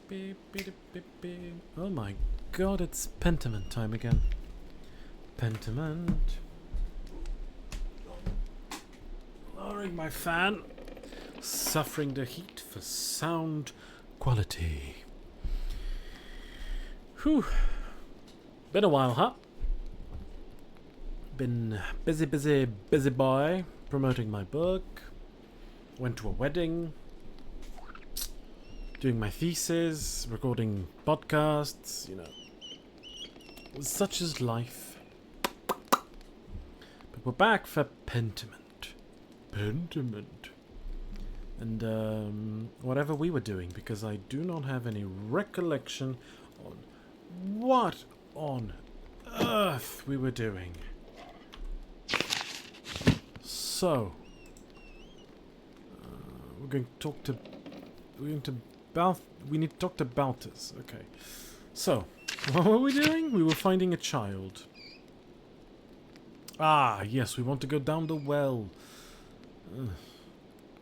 Beep, beep, beep, beep. Oh my god, it's Pentiment time again. Pentiment. Lowering my fan. Suffering the heat for sound quality. Whew. Been a while, huh? Been busy boy. Promoting my book. Went to a wedding. Doing my thesis. Recording podcasts, you know. Such is life. But we're back for Pentiment. Pentiment. And whatever we were doing, because I do not have any recollection on what on earth we were doing. So we're going to talk to we need to talk to Baltus. Okay. So what were we doing? We were finding a child. Ah, yes, we want to go down the well.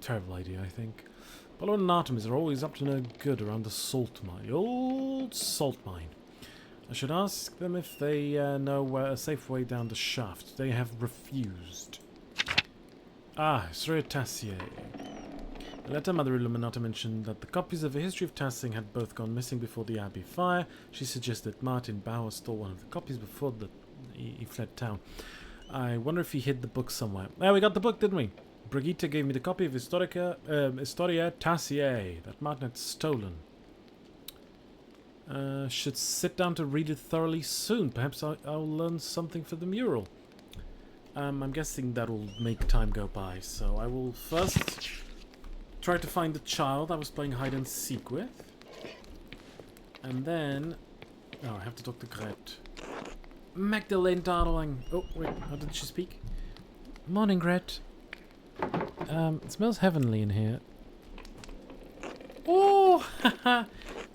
Terrible idea, I think. Paulo and Artemis are always up to no good around the salt mine. The old salt mine. I should ask them if they know a safe way down the shaft. They have refused. Ah, Sir Tassier. The letter Mother Illuminata mentioned that the copies of the history of Tassing had both gone missing before the Abbey fire. She suggested Martin Bauer stole one of the copies before he fled town. I wonder if he hid the book somewhere. We got the book, didn't we? Brigitte gave me the copy of Historia Tassier that Martin had stolen. Should sit down to read it thoroughly soon. Perhaps I'll learn something for the mural. I'm guessing that'll make time go by. So I will first try to find the child I was playing hide and seek with. And then... Oh, I have to talk to Gret. Magdalene, darling. Oh, wait. How did she speak? Morning, Gret. It smells heavenly in here. Oh, haha.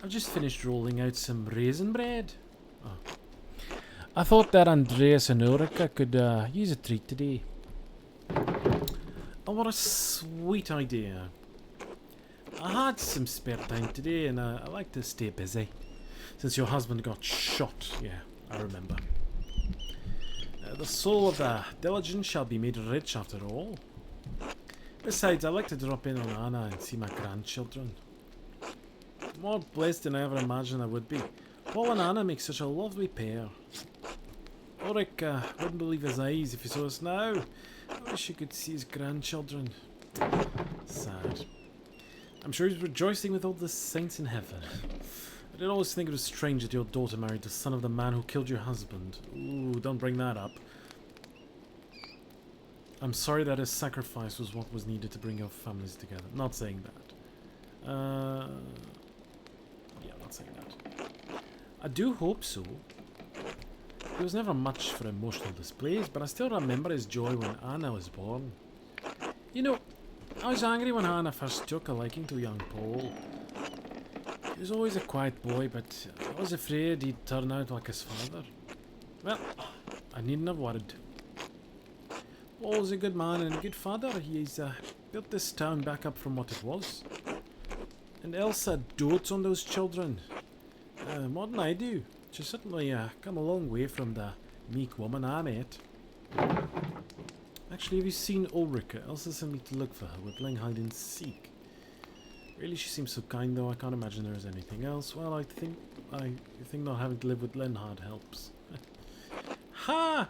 I've just finished rolling out some raisin bread. Oh. I thought that Andreas and Ulrika could use a treat today. Oh, what a sweet idea. I had some spare time today and I like to stay busy. Since your husband got shot, yeah, I remember. The soul of the diligent shall be made rich after all. Besides, I like to drop in on Anna and see my grandchildren. More blessed than I ever imagined I would be. Paul and Anna make such a lovely pair. Ulrich wouldn't believe his eyes if he saw us now. I wish he could see his grandchildren. Sad. I'm sure he's rejoicing with all the saints in heaven. I did always think it was strange that your daughter married the son of the man who killed your husband. Ooh, don't bring that up. I'm sorry that his sacrifice was what was needed to bring your families together. Not saying that. Yeah, not saying that. I do hope so. He was never much for emotional displays, but I still remember his joy when Anna was born. You know, I was angry when Anna first took a liking to young Paul. He was always a quiet boy, but I was afraid he'd turn out like his father. Well, I needn't have worried. Paul's a good man and a good father. He's built this town back up from what it was. And Elsa dotes on those children. More than I do. She's certainly come a long way from the meek woman I met. Actually, have you seen Ulrika? Elsa sent me to look for her. We're playing hide and seek. Really, she seems so kind, though. I can't imagine there is anything else. Well, I think not having to live with Lenhard helps. Ha!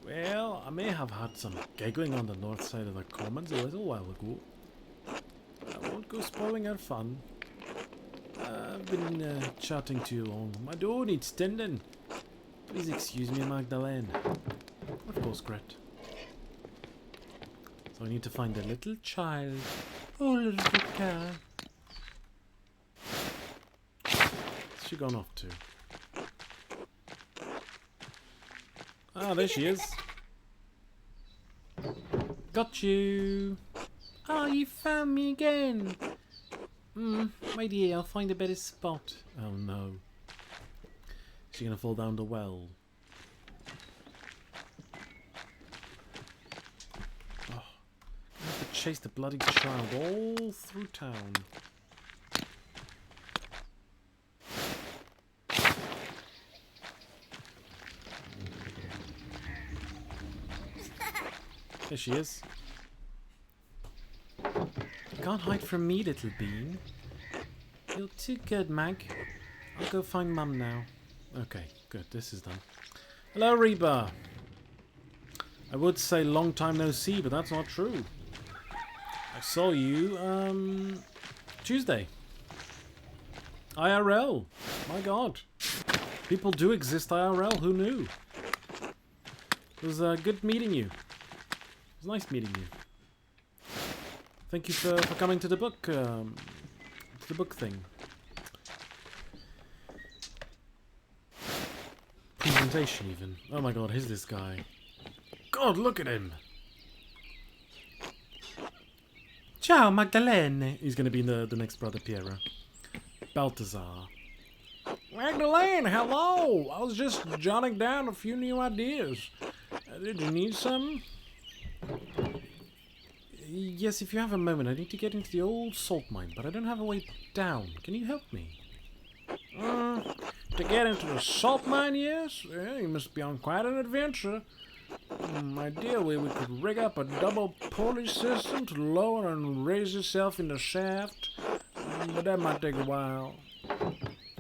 Well, I may have had some giggling on the north side of the commons a little while ago. I won't go spoiling our fun. I've been chatting too long. My door needs tending. Please excuse me, Magdalene. Of course, Gret. So I need to find a little child. Oh, little cat. Where's she gone off to? Ah, there she is. Got you. Oh, you found me again. My dear, I'll find a better spot. Oh no. Is she gonna fall down the well? Oh, I have to chase the bloody child all through town. There she is. You can't hide from me, little bean. You're too good, Mag. I'll go find Mum now. Okay, good. This is done. Hello, Reba. I would say long time no see, but that's not true. I saw you, Tuesday. IRL. My God. People do exist IRL. Who knew? It was good meeting you. It was nice meeting you. Thank you for coming to the book thing. Presentation even. Oh my God, who's this guy? God, look at him. Ciao, Magdalene. He's going to be the next Brother Piero. Balthazar. Magdalene, hello. I was just jotting down a few new ideas. Did you need some? Yes, if you have a moment, I need to get into the old salt mine, but I don't have a way down. Can you help me? To get into the salt mine, yes? Yeah, you must be on quite an adventure. Ideally, we could rig up a double pulley system to lower and raise yourself in the shaft, but that might take a while.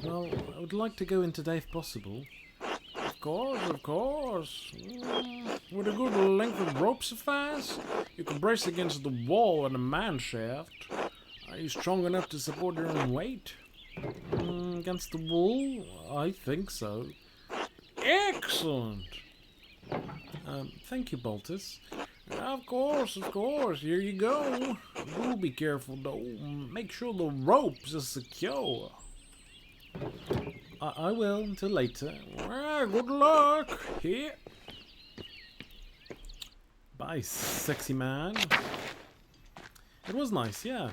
Well, I would like to go in today if possible. Of course. Would a good length of rope suffice? You can brace against the wall and the man shaft. Are you strong enough to support your own weight? Against the wall? I think so. Excellent! Thank you, Baltus. Of course. Here you go. Do be careful, though. Make sure the ropes are secure. I will, until later. Well, good luck. Here. Bye, sexy man. It was nice, yeah.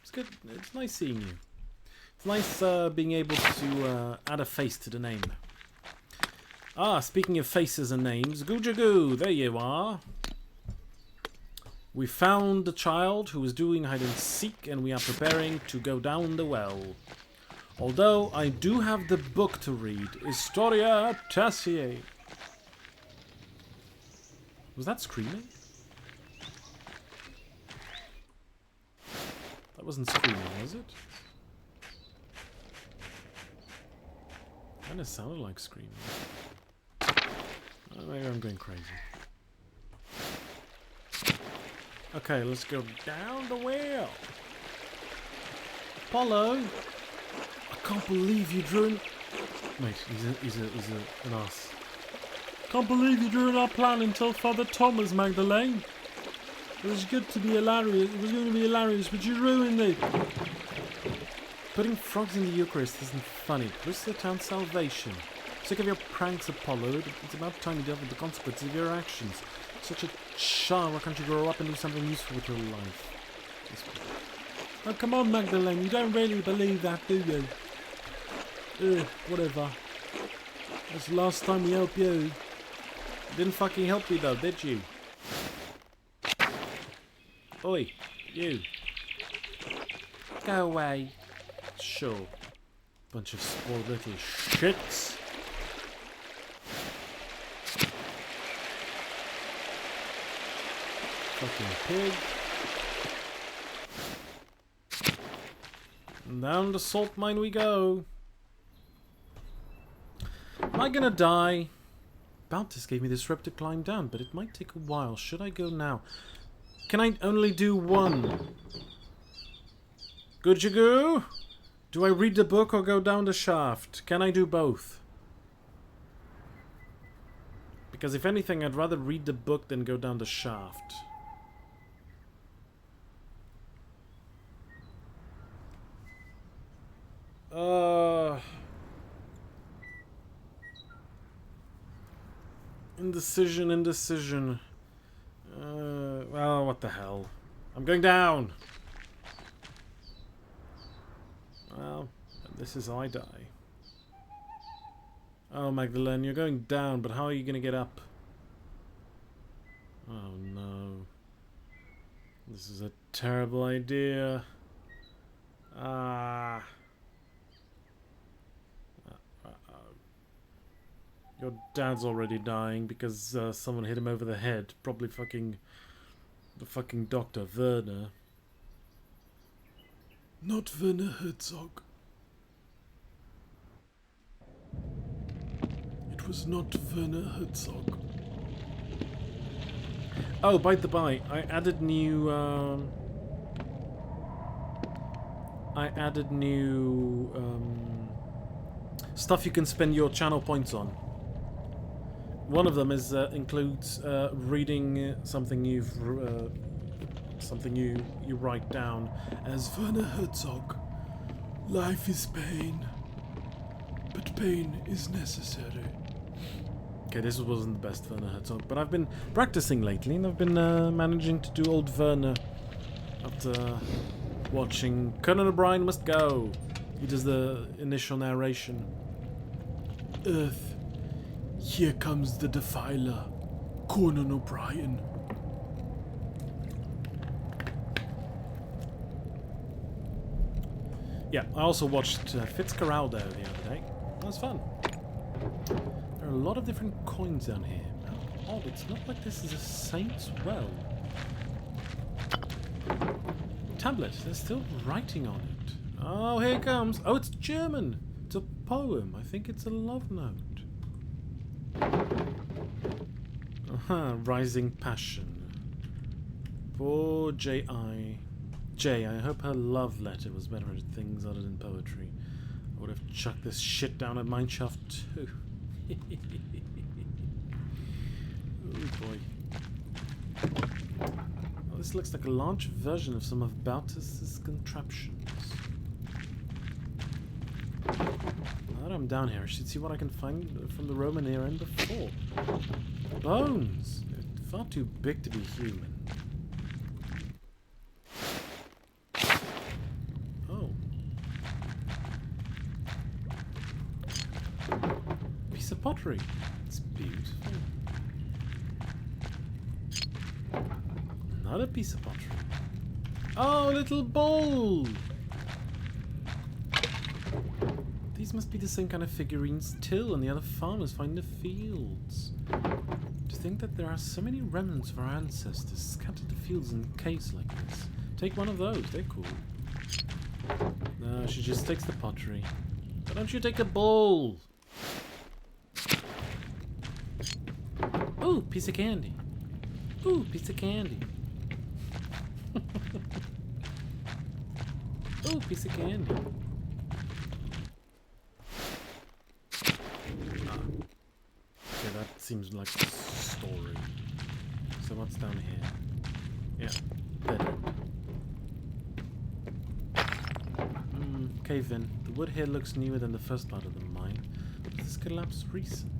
It's good. It's nice seeing you. It's nice being able to add a face to the name. Ah, speaking of faces and names, Goojagoo, there you are. We found the child who was doing hide and seek, and we are preparing to go down the well. Although I do have the book to read, Historia Tassier. Was that screaming? That wasn't screaming, was it? Kinda sounded like screaming. Maybe I'm going crazy. Okay, let's go down the well. Apollo! I can't believe you drew an... Mate, he's an ass. Can't believe you drew our plan until Father Thomas, Magdalene. It was good to be hilarious. It was going to be hilarious, but you ruined it. Putting frogs in the Eucharist isn't funny. Risk the town's salvation. Sick of your pranks, Apollo. It's about time you dealt with the consequences of your actions. Such a child, why can't you grow up and do something useful with your life? Oh, come on, Magdalene. You don't really believe that, do you? Whatever. That's the last time we helped you. Didn't fucking help me though, did you? Oi, you. Go away. Sure. Bunch of spoiled little shits. Fucking pig. And down the salt mine we go. Am I gonna die? Baltus gave me this rope to climb down, but it might take a while. Should I go now? Can I only do one? Goojagoo? Do I read the book or go down the shaft? Can I do both? Because if anything, I'd rather read the book than go down the shaft. Indecision. Well, what the hell. I'm going down. Well, this is how I die. Oh, Magdalene, you're going down, but how are you going to get up? Oh, no. This is a terrible idea. Your dad's already dying because someone hit him over the head. Probably fucking The fucking Dr. Werner. Not Werner Herzog. It was not Werner Herzog. Oh, by the by, I added new stuff you can spend your channel points on. One of them is includes reading something you write down As Werner Herzog, life is pain, but pain is necessary. Okay, this wasn't the best Werner Herzog, but I've been practicing lately, and I've been managing to do old Werner after watching Conan O'Brien Must Go. He does the initial narration. Earth, here comes the defiler, Conan O'Brien. Yeah, I also watched Fitzcarraldo the other day. That was fun. There are a lot of different coins down here. How odd, it's not like this is a saint's well. Tablet, there's still writing on it. Oh, here it comes. Oh, it's German. It's a poem. I think it's a love note. Rising Passion. Poor J.I. Jay, I hope her love letter was better at things other than poetry. I would have chucked this shit down at Mineshaft too. Oh boy. Well, this looks like a large version of some of Baltus's contraptions. Now that I'm down here, I should see what I can find from the Roman era and before. Bones! They're far too big to be human. Oh. Piece of pottery. It's beautiful. Another piece of pottery. Oh, a little bowl! These must be the same kind of figurines Till and the other farmers find in the fields. To think that there are so many remnants of our ancestors scattered the fields in caves like this. Take one of those, they're cool. No, she just takes the pottery. Why don't you take the bowl? Ooh, piece of candy. Ooh, piece of candy. Ooh, piece of candy. Okay, that seems like a story. So what's down here? Yeah, dead end. Cave in. The wood here looks newer than the first part of the mine. But this collapse recent?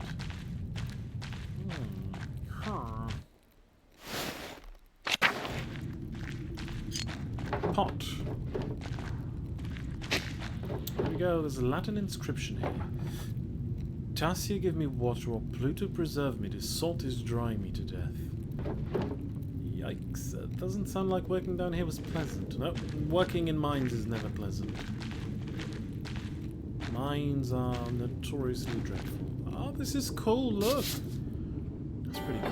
Pot. There we go, there's a Latin inscription here. Tassia give me water or Pluto preserve me, this salt is drying me to death. Yikes, that doesn't sound like working down here was pleasant. No, working in mines is never pleasant. Mines are notoriously dreadful. Oh, this is cool, look! That's pretty cool.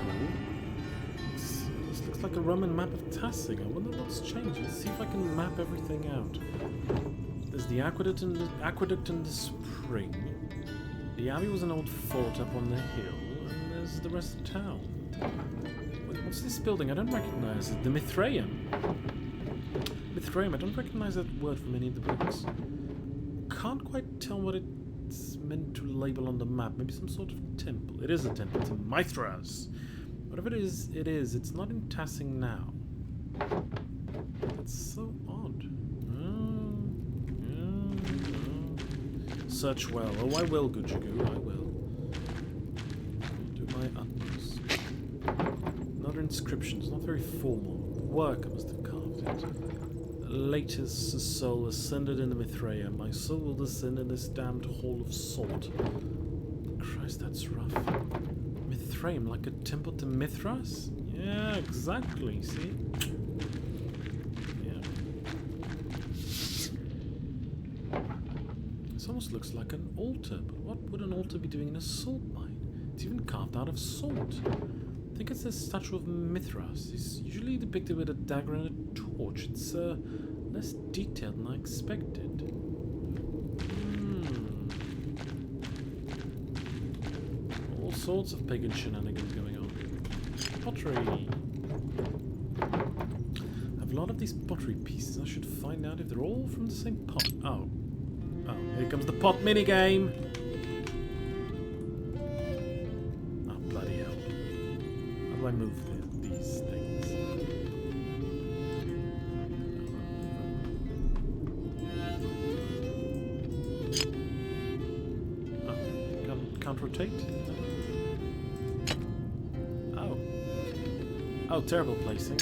This looks like a Roman map of Tassing. I wonder what's changed. Let's see if I can map everything out. There's the aqueduct and the spring. The abbey was an old fort up on the hill, and there's the rest of town. Wait, what's this building? I don't recognize it. The Mithraeum. Mithraeum, I don't recognize that word from any of the books. Can't quite tell what it's meant to label on the map. Maybe some sort of temple. It is a temple to Mithras. Whatever it is, it's not in Tassing now. It's so odd. Search well. Oh, I will, Gujagu, I will. Do my utmost. Another inscription. It's not very formal. The worker must have carved it. Latest soul ascended in the Mithraea. My soul will descend in this damned hall of salt. Christ, that's rough. Mithraeum, like a temple to Mithras? Yeah, exactly, see? Yeah. This almost looks like an altar, but what would an altar be doing in a salt mine? It's even carved out of salt. think it's a statue of Mithras. He's usually depicted with a dagger and a torch. It's less detailed than I expected. All sorts of pagan shenanigans going on. Pottery. I have a lot of these pottery pieces. I should find out if they're all from the same pot. Oh. Oh, here comes the pot minigame. Oh, bloody hell. How do I move these things? Oh, can't rotate? Oh. Oh, terrible placing.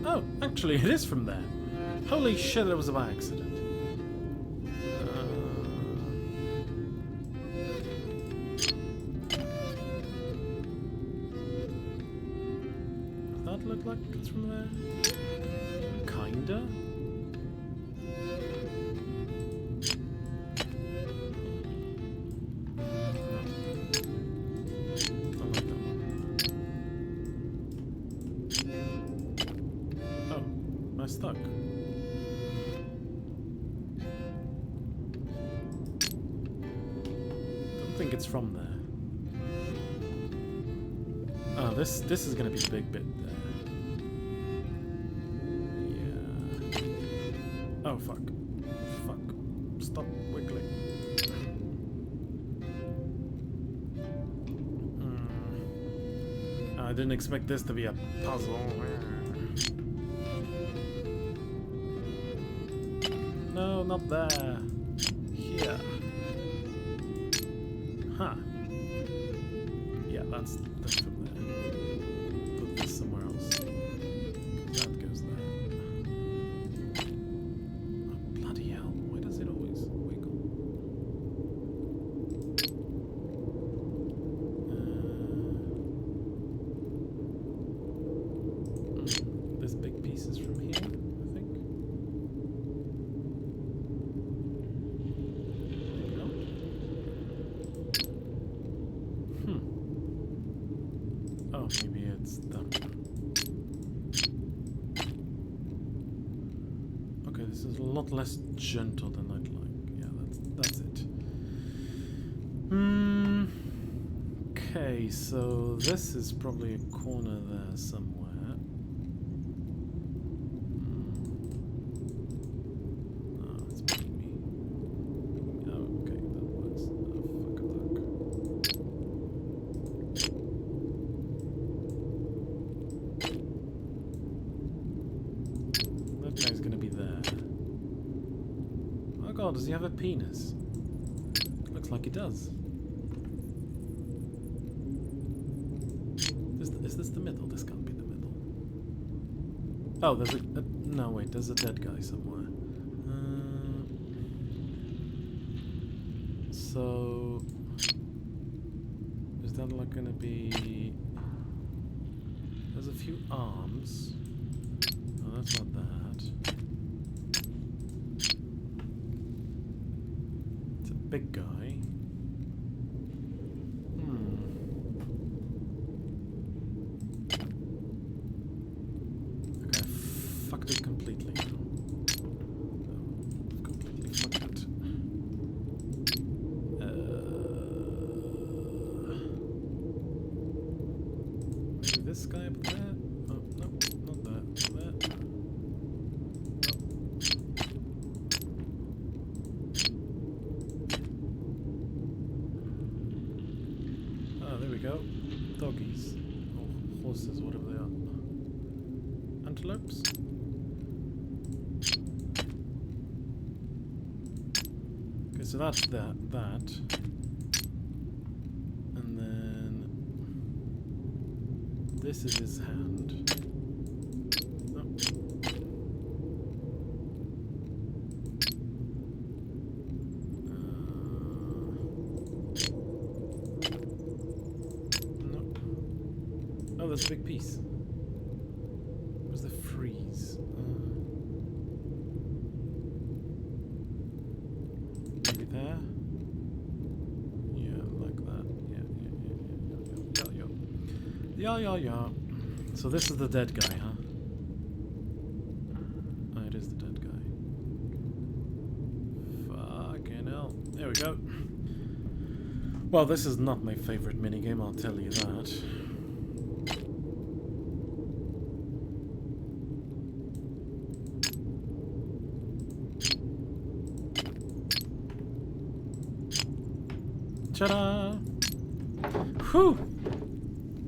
Oh, actually, it is from there. Holy shit, it was by accident. Does that look like it's from there? Kinda? Stuck. Don't think it's from there. Oh, this is gonna be a big bit there. Yeah. Oh fuck. Fuck. Stop wiggling. I didn't expect this to be a puzzle. No, not there. Here. Huh. Yeah, that's from there. Put this somewhere else. That goes there. Oh, bloody hell. Why does it always wiggle? This big piece is from here. Oh, maybe it's that one. Okay, this is a lot less gentle than I'd like. Yeah, that's it. Okay, so this is probably a corner there somewhere. Oh, it's making me. Oh, okay, that works. Oh, fuck a duck. Guy's gonna be there. Oh god, does he have a penis? Looks like he does. Is this the middle? This can't be the middle. Oh, there's a no, wait, there's a dead guy somewhere. So is that like gonna be? There's a few arms. Oh, that's not that. It's a big guy. Okay, I fucked it completely. Completely fucked it. Maybe this guy up there? Oh, no, not that. Not that. There we go. Doggies. Or horses, whatever they are. Antelopes? Okay, so that's that. And then this is his hand. Oh, there's a big piece. Where's the freeze? Maybe there? Yeah, like that. Yeah. Yeah. So this is the dead guy, huh? Oh, it is the dead guy. Fucking hell. There we go. Well, this is not my favorite minigame, I'll tell you that. Ta-da! Whew!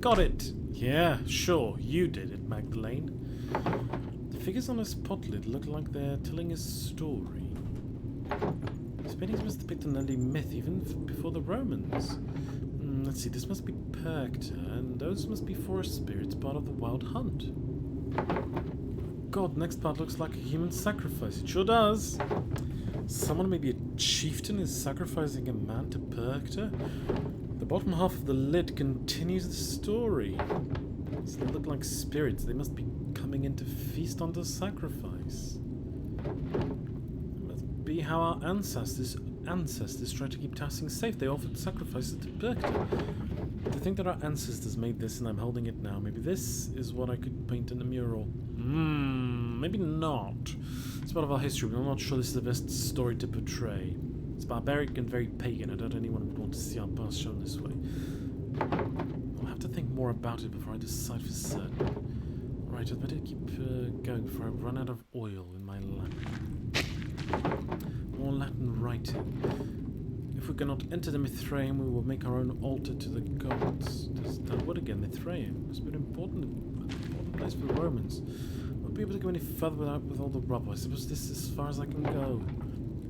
Got it! Yeah, sure, you did it, Magdalene. The figures on his pot lid look like they're telling a story. His paintings must depict an early myth, even before the Romans. Let's see, this must be Percta, and those must be forest spirits, part of the wild hunt. God, next part looks like a human sacrifice. It sure does! Someone, maybe a chieftain, is sacrificing a man to Percta? The bottom half of the lid continues the story. These look like spirits. They must be coming in to feast on the sacrifice. It must be how our ancestors tried to keep Tassing safe. They offered sacrifices to Percta. To think that our ancestors made this and I'm holding it now. Maybe this is what I could paint in a mural. Maybe not. It's part of our history, but I'm not sure this is the best story to portray. It's barbaric and very pagan. I doubt anyone would want to see our past shown this way. I'll have to think more about it before I decide for certain. Alright, I'd better keep going before I run out of oil in my lamp. More Latin writing. If we cannot enter the Mithraeum, we will make our own altar to the gods. That what again? Mithraeum? It's been an important place for the Romans. Won't be able to go any further with all the rubble. I suppose this is as far as I can go.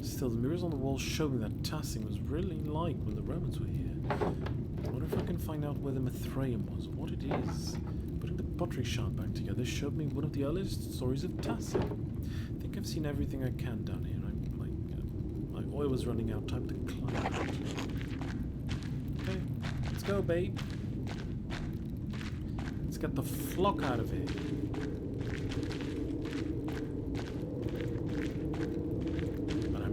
Still, the mirrors on the wall show me that Tassing was really like when the Romans were here. I wonder if I can find out where the Mithraeum was, what it is. Putting the pottery shard back together showed me one of the earliest stories of Tassing. I think I've seen everything I can down here. My oil was running out. Time to climb out. Okay, let's go, babe. Let's get the flock out of here.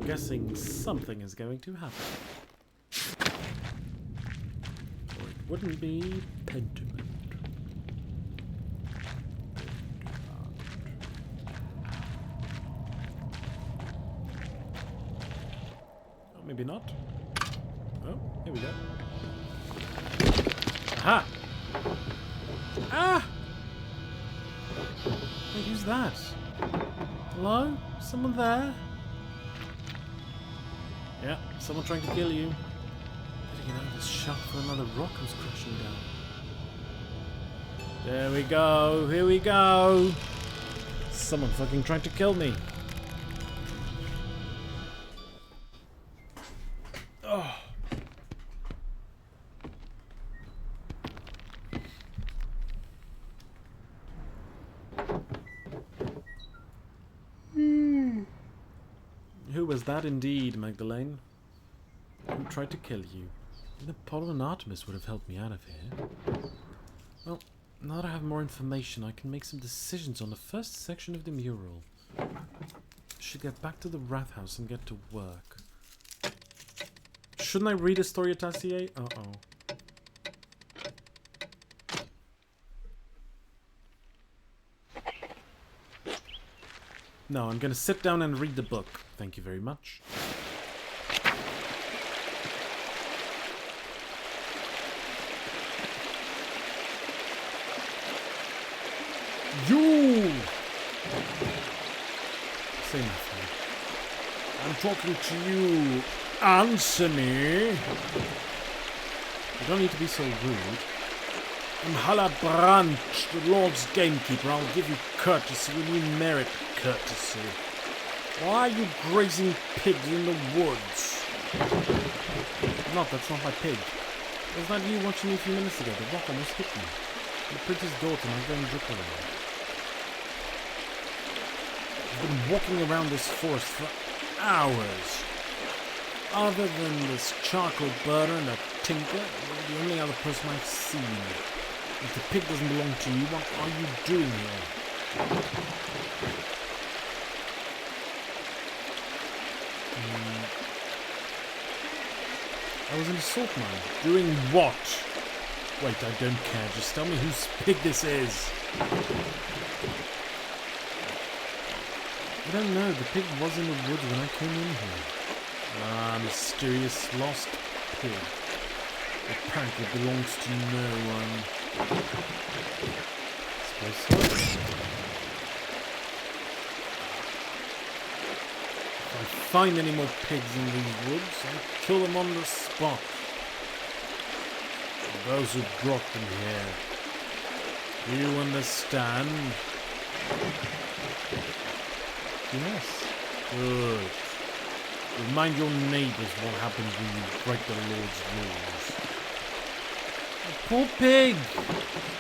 Guessing something is going to happen. Or it wouldn't be Pentiment. Oh, maybe not. Oh, here we go. Aha! Ah! Wait, who's that? Hello? Someone there? Yeah, someone trying to kill you. Better get out of this shop for another rock comes crashing down. There we go, here we go. Someone fucking trying to kill me. Oh. Who was that indeed, Magdalene? Who tried to kill you? The Apollo and Artemis would have helped me out of here. Well, now that I have more information, I can make some decisions on the first section of the mural. I should get back to the Wrath House and get to work. Shouldn't I read a story at Tassier? Uh-oh. No, I'm gonna sit down and read the book. Thank you very much. You! Say nothing. I'm talking to you. Answer me. You don't need to be so rude. I'm Halabrand, the Lord's gamekeeper. I'll give you courtesy when you merit courtesy. Why are you grazing pigs in the woods? No, that's not my pig. Was that you watching me a few minutes ago? The rock almost hit me. The prince's daughter, my very little one. I've been walking around this forest for hours. Other than this charcoal burner and a tinker, you're the only other person I've seen. If the pig doesn't belong to you, what are you doing here? I was in a salt mine. Doing what? Wait, I don't care. Just tell me whose pig this is. I don't know. The pig was in the woods when I came in here. Ah, mysterious lost pig. Apparently belongs to no one. Suppose so. If I find any more pigs in these woods, I'll kill them on the spot. Those who brought them here. Do you understand? Yes. Good. Remind your neighbours what happens when you break the Lord's rules. A poor pig!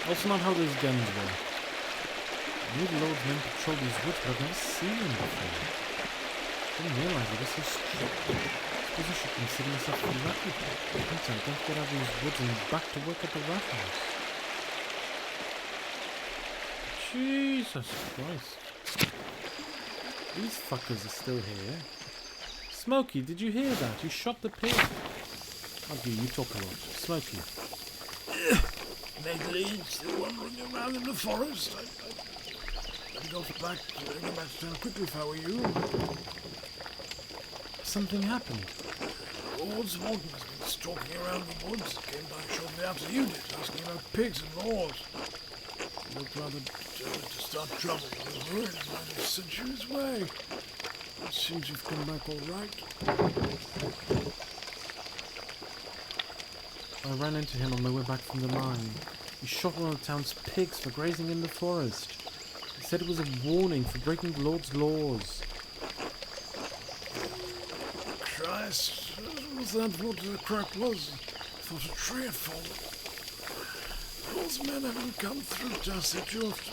Also not how those guns work. I knew the Lord's men patrol these woods, but I've never seen them before. I didn't realise they were so strict. I suppose I should consider myself lucky. Meantime, don't get out of these woods and back to work at the rat house. Jesus Christ. These fuckers are still here. Smokey, did you hear that? You shot the pig. Oh, you talk a lot. Smokey. Madeleine's still wandering around in the forest. I'd go back to town quickly if I were you. Something happened. Lord's warden has been stalking around the woods. Came by shortly after you did, asking about pigs and laws. He looked rather determined to start trouble. I was worried he might have sent you his way. It seems you've come back all right. I ran into him on my way back from the mine. He shot one of the town's pigs for grazing in the forest. He said it was a warning for breaking the Lord's laws. Christ, was that what the crack was? I thought a tree had fallen. Those men haven't come through Darcy George.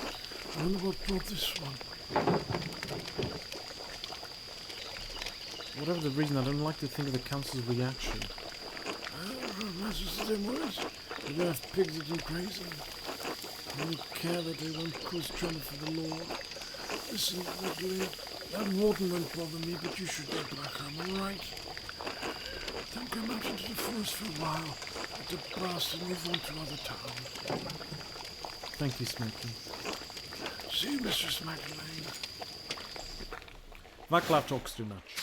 I wonder what brought this one. Whatever the reason, I don't like to think of the council's reaction. That's just the same words. They don't have pigs that do grazing. They don't care that they won't cause trouble for the Lord. Listen, Ridley, that warden won't bother me, but you should get back home, all right? Don't come out into the forest for a while. Let the bastard move on to other towns. Thank you, Smokey. See you, Mistress Magdalene. Vaclav talks too much.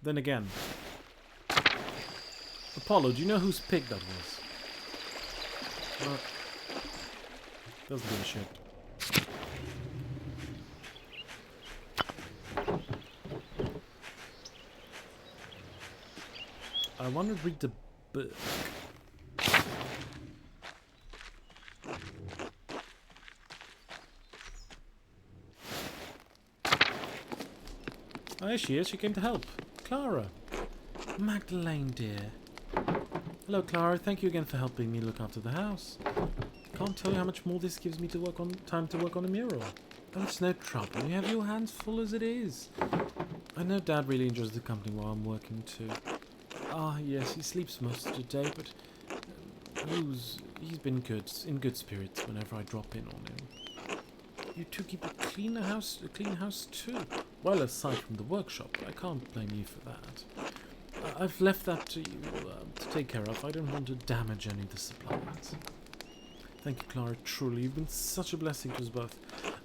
Then again. Apollo, do you know whose pig that was? Doesn't give a shit. I want to read the book. Oh, there she is. She came to help. Clara. Magdalene, dear. Hello, Clara. Thank you again for helping me look after the house. Can't tell you how much more this gives me to work on time to work on a mural. Oh, it's no trouble. You have your hands full as it is. I know Dad really enjoys the company while I'm working too. Ah, yes, he sleeps most of the day, but he's been in good spirits whenever I drop in on him. You two keep a clean house too. Well, aside from the workshop, I can't blame you for that. I've left that to you to take care of. I don't want to damage any of the supplies. Thank you, Clara. Truly, you've been such a blessing to us both.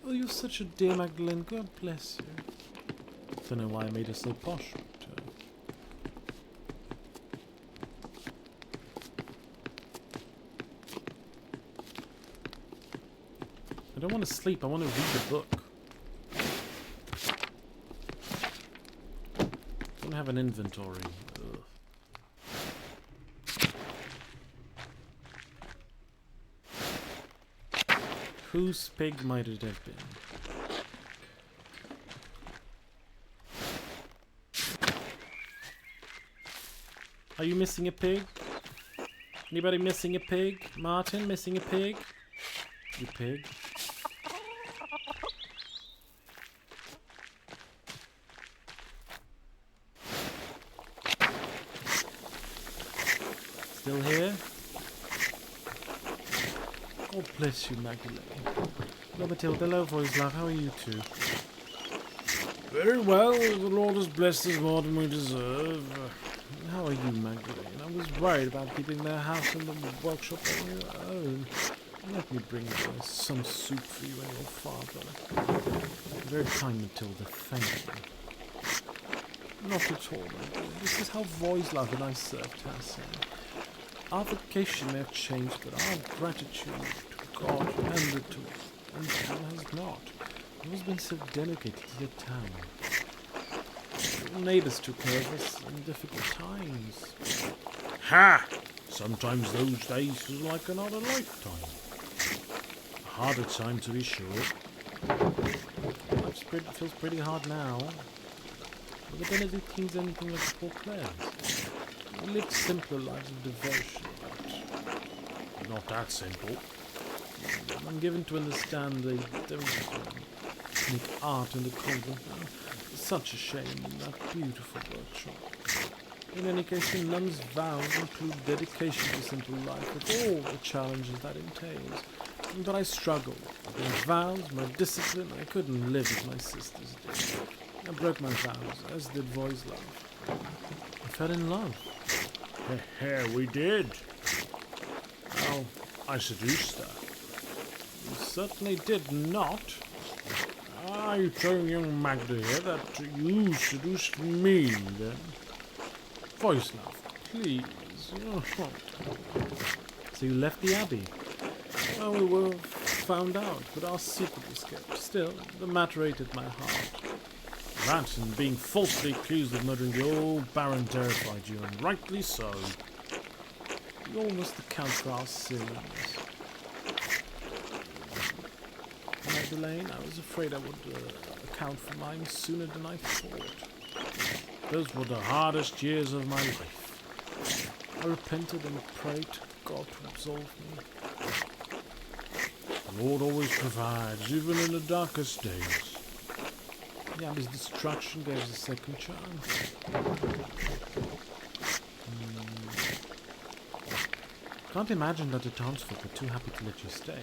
Oh, you're such a dear, Magdalene. God bless you. Don't know why I made her so posh. But, I don't want to sleep. I want to read the book. I don't have an inventory. Ugh. Whose pig might it have been? Are you missing a pig? Anybody missing a pig? Martin, missing a pig? You pig. Still here? God bless you, Magdalene. Hello, Matilda. Hello, Voislav. How are you two? Very well. The Lord has blessed us more than we deserve. How are you, Magdalene? I was worried about keeping their house and the workshop on your own. Let me bring some soup for you and your father. Very kind, Matilda. Thank you. Not at all, Magdalene. This is how Voislav and I served Tassin. Our vocation may have changed, but our gratitude to God and has not. It has been so dedicated to the town. Your neighbours took care of us in difficult times. Ha! Sometimes those days feel like another lifetime. A harder time to be sure. Life feels pretty hard now. Were the Benedictines anything like the Poor Clares? We lived simpler lives of devotion, but Not that simple. I'm given to understand they don't make art in the convent now. It's such a shame, that beautiful workshop. In any case, the nun's vows include dedication to simple life with all the challenges that entails. But I struggled. With my vows, my discipline, I couldn't live as my sisters did. I broke my vows, as did Voislav. I fell in love. We did. Well, I seduced her. You certainly did not. Are you telling young Magda here that you seduced me, then? Voislav, please. So you left the abbey? Well, we were found out, but our secret was kept. Still, the matter ate at my heart. That and being falsely accused of murdering the old Baron terrified you, and rightly so. You almost account for our sins. Magdalene, I was afraid I would account for mine sooner than I thought. Those were the hardest years of my life. I repented and prayed to God to absolve me. The Lord always provides, even in the darkest days. The abbey's destruction gave us a second chance. Can't imagine that the townsfolk were too happy to let you stay.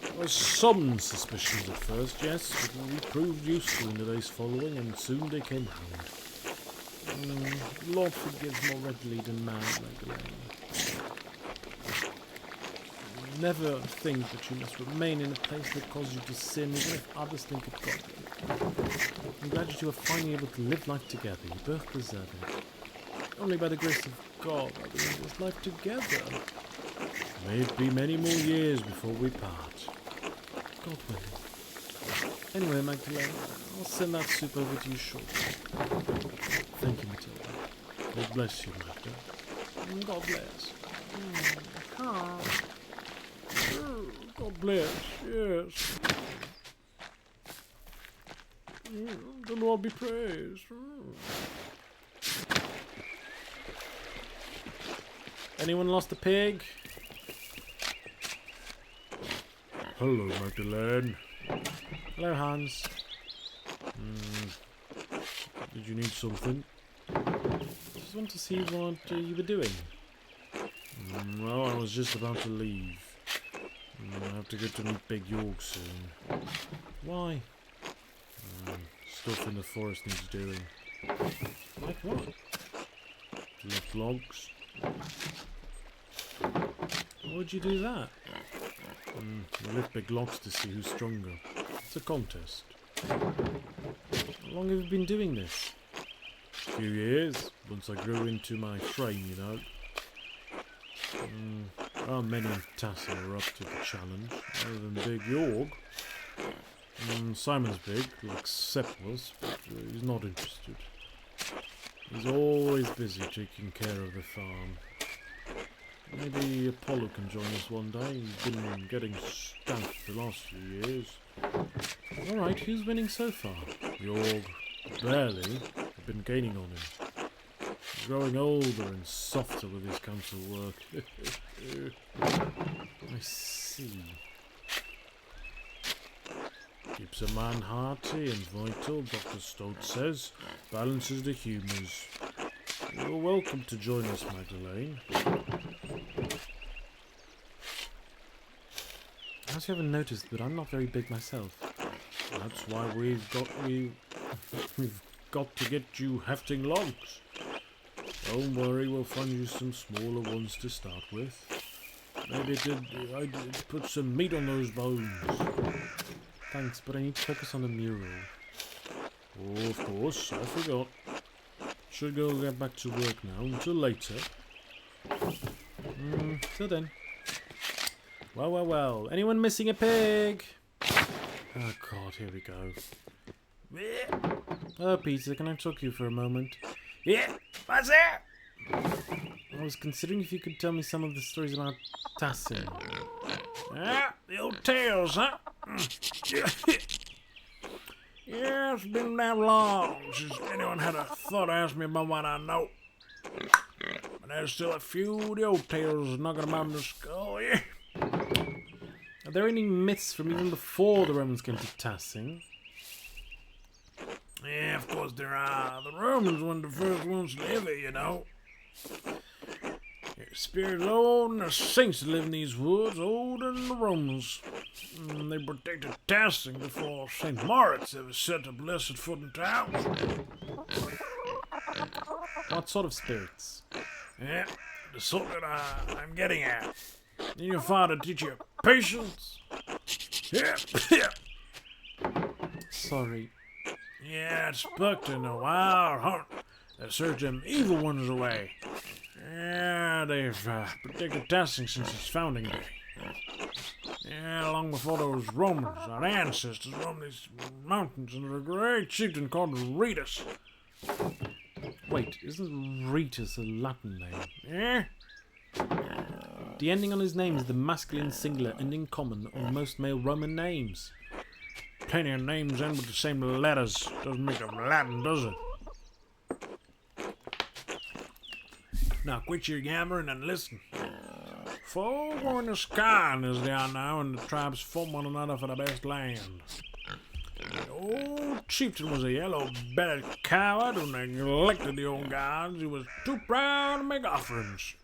There were some suspicions at first, yes, but we proved useful in the days following, and soon they came round. The Lord forgives more readily than man, Magdalene. Never think that you must remain in a place that caused you to sin, even if others think it godly. I'm glad that you are finally able to live life together. You both deserve it. Only by the grace of God are we in this life together. May it be many more years before we part. God willing. Anyway, Magdalene, I'll send that soup over to you shortly. Thank you, Matilda. God bless you, Magda. God bless. God bless, yes. The Lord be praised. Anyone lost a pig? Hello, Magdalene. Hello, Hans. Did you need something? Just want to see what you were doing. Well, I was just about to leave. I have to get to meet Big York soon. Why? Stuff in the forest needs doing. Like what? Left logs. Why would you do that? We lift big logs to see who's stronger. It's a contest. How long have you been doing this? A few years, once I grew into my frame, you know. Many in Tassin are up to the challenge, other than Big York. Simon's big, like Sepp was, but he's not interested. He's always busy taking care of the farm. Maybe Apollo can join us one day. He's been getting staffed the last few years. Alright, who's winning so far? York, barely. I've been gaining on him. He's growing older and softer with his council work. I see. Keeps a man hearty and vital, Dr. Stolt says. Balances the humours. You're welcome to join us, Magdalene. As you haven't noticed, but I'm not very big myself. That's why we've got to get you hefting logs. Don't worry, we'll find you some smaller ones to start with. Maybe I did put some meat on those bones. Thanks, but I need to focus on the mural. Oh, of course, I forgot. Should go get back to work now, until later. Till then. Well. Anyone missing a pig? Oh god, here we go. Oh, Peter, can I talk to you for a moment? Yeah, what's that? I was considering if you could tell me some of the stories about Tassin. Ah, the old tales, huh? Yeah, it's been that long since anyone had a thought to ask me about what I know. But there's still a few of the old tales knocking about in the skull, yeah. Are there any myths from even before the Romans came to Tassin? Yeah, of course there are. The Romans were the first ones to live here, you know. There's spirits old and the saints that live in these woods, older than the Romans. And they protected Tassin before St. Moritz ever set a blessed foot in town. What sort of spirits? Yeah, the sort that I'm getting at. Did your father teach you patience? Yeah. Sorry. Yeah, it's bucked in a wild hunt that searched them evil ones away. Yeah, they've protected Tassin since its founding day. Yeah, long before those Romans, our ancestors roamed these mountains under a great chieftain called Rhetus. Wait, isn't Rhetus a Latin name? Yeah? The ending on his name is the masculine singular ending common on most male Roman names. Plenty of names end with the same letters. Doesn't make them Latin, does it? Now quit your yammering and listen. Folk were in the sky in this down now, and the tribes fought one another for the best land. The old chieftain was a yellow-bellied coward who neglected the old gods. He was too proud to make offerings.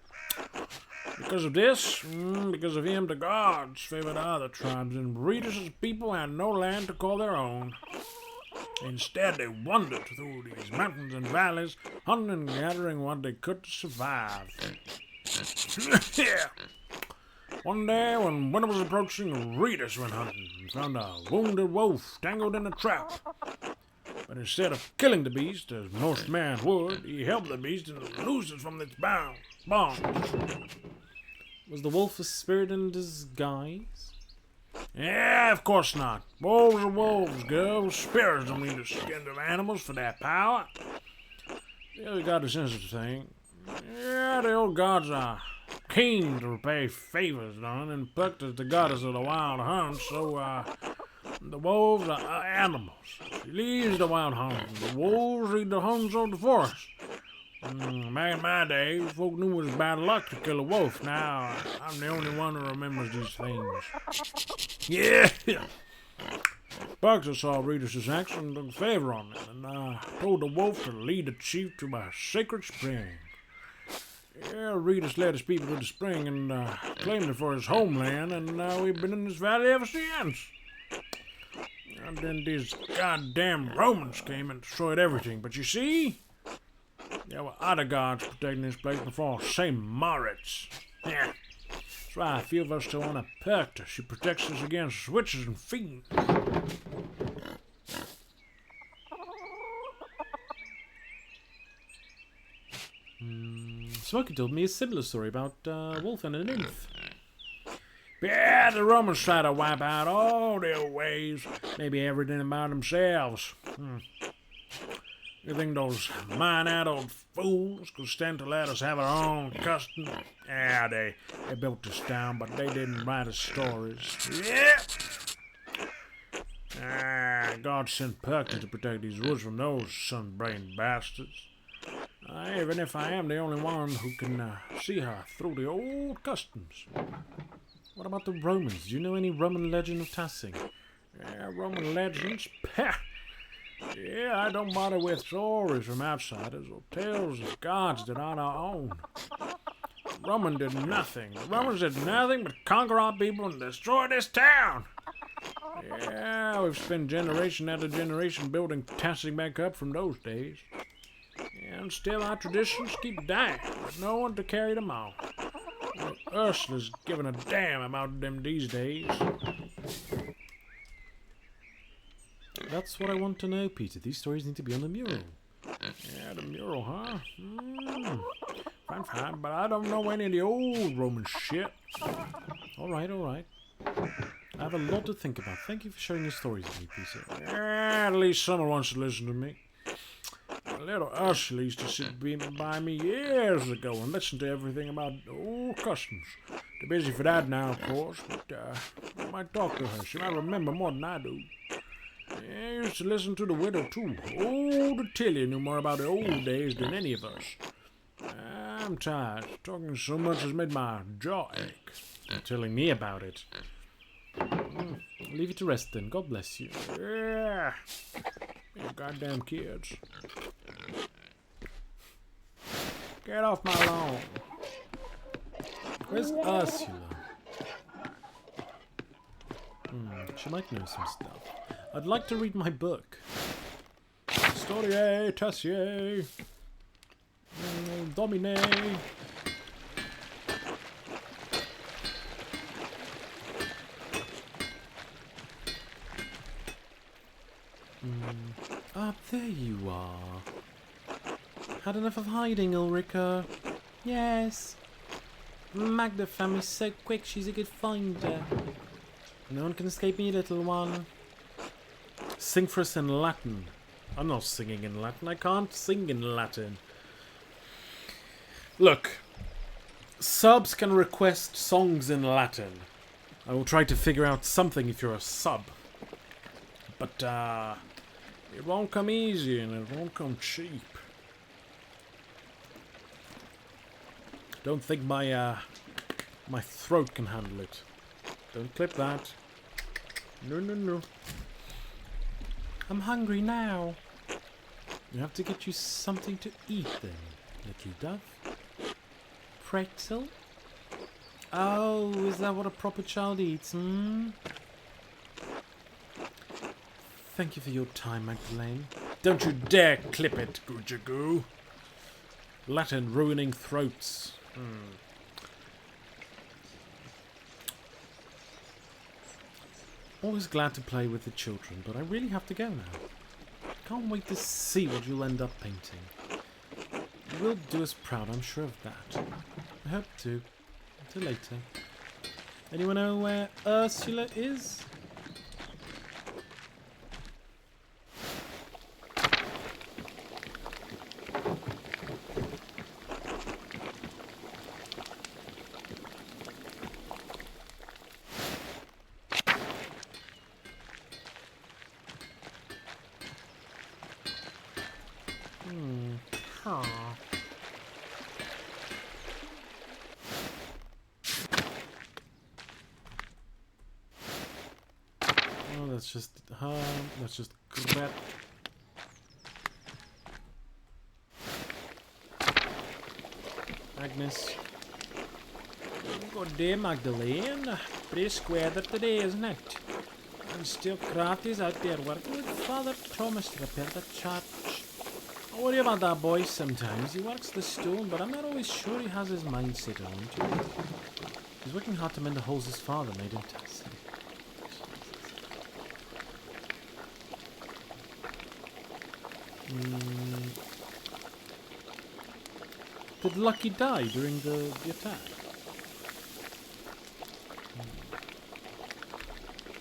Because of this, because of him, the gods favored other tribes, and Rhetus's people had no land to call their own. Instead, they wandered through these mountains and valleys, hunting and gathering what they could to survive. Yeah. One day, when winter was approaching, Rhetus went hunting and found a wounded wolf tangled in a trap. But instead of killing the beast, as most men would, he helped the beast and loosed it from its bonds. Was the wolf a spirit in disguise? Yeah, of course not. Wolves are wolves, girl. Spirits don't need the skin of animals for their power. The other god is sensitive thing. Yeah, the old gods are keen to repay favors done, and Puck is the goddess of the wild hunt, so the wolves are animals. She leads the wild hunt, and the wolves lead the hunts of the forest. Back in my day, folk knew it was bad luck to kill a wolf. Now, I'm the only one who remembers these things. Yeah! Bugs saw Rhetus' axe and took favor on it, and told the wolf to lead the chief to a sacred spring. Yeah, Rhetus led his people to the spring and claimed it for his homeland, and we've been in this valley ever since. And then these goddamn Romans came and destroyed everything, but you see, there were other gods protecting this place before St. Moritz. Yeah. That's why a few of us still want to protect her. She protects us against witches and fiends. Smokey told me a similar story about a wolf and a nymph. Yeah, the Romans tried to wipe out all their ways, maybe everything about themselves. You think those mine-out old fools could stand to let us have our own custom? Yeah, they built this town, but they didn't write us stories. Yeah! God sent Perkins to protect these woods from those sun-brained bastards. Even if I am the only one who can see her through the old customs. What about the Romans? Do you know any Roman legend of Tassin? Yeah, Roman legends? Pah! Yeah, I don't bother with stories from outsiders or tales of gods that aren't our own. The Romans did nothing but conquer our people and destroy this town. Yeah, we've spent generation after generation building Tassin back up from those days. Yeah, And still our traditions keep dying, with no one to carry them on. Ursula's giving a damn about them these days. That's what I want to know, Peter. These stories need to be on the mural. Yeah, the mural, huh? Fine, but I don't know any of the old Roman shit. Alright. I have a lot to think about. Thank you for sharing your stories with me, Peter. Yeah, at least someone wants to listen to me. Little Ursula used to sit by me years ago and listen to everything about old customs. Too busy for that now, of course, but I might talk to her. She might remember more than I do. Yeah, I used to listen to the widow, too. Old Tilly knew more about the old days than any of us. I'm tired. Talking so much has made my jaw ache. You're telling me about it. I'll leave you to rest then. God bless you. Yeah. These goddamn kids. Get off my lawn. Where's Ursula? She might know some stuff. I'd like to read my book. Historiae, Tessier, Domine. Ah, there you are. Had enough of hiding, Ulrika? Yes. Magda found me so quick, she's a good finder. No one can escape me, little one. Sing for us in Latin. I'm not singing in Latin. I can't sing in Latin. Look. Subs can request songs in Latin. I will try to figure out something if you're a sub. But, it won't come easy and it won't come cheap. Don't think my throat can handle it. Don't clip that. No. I'm hungry now. You have to get you something to eat then, little dove. Pretzel? Oh, is that what a proper child eats, Thank you for your time, Magdalene. Don't you dare clip it, Goojagoo. Latin ruining throats. Always glad to play with the children, but I really have to go now. Can't wait to see what you'll end up painting. You will do us proud, I'm sure of that. I hope to. Until later. Anyone know where Ursula is? Let's just grab. Agnes. Good day, Magdalene. Pretty square there today, isn't it? And still crafty's out there working with Father Thomas to repair the church. I worry about that boy sometimes. He works the stone, but I'm not always sure he has his mind set on to it. He's working hard to mend the holes his father made in Tessie. Did Lucky die during the attack?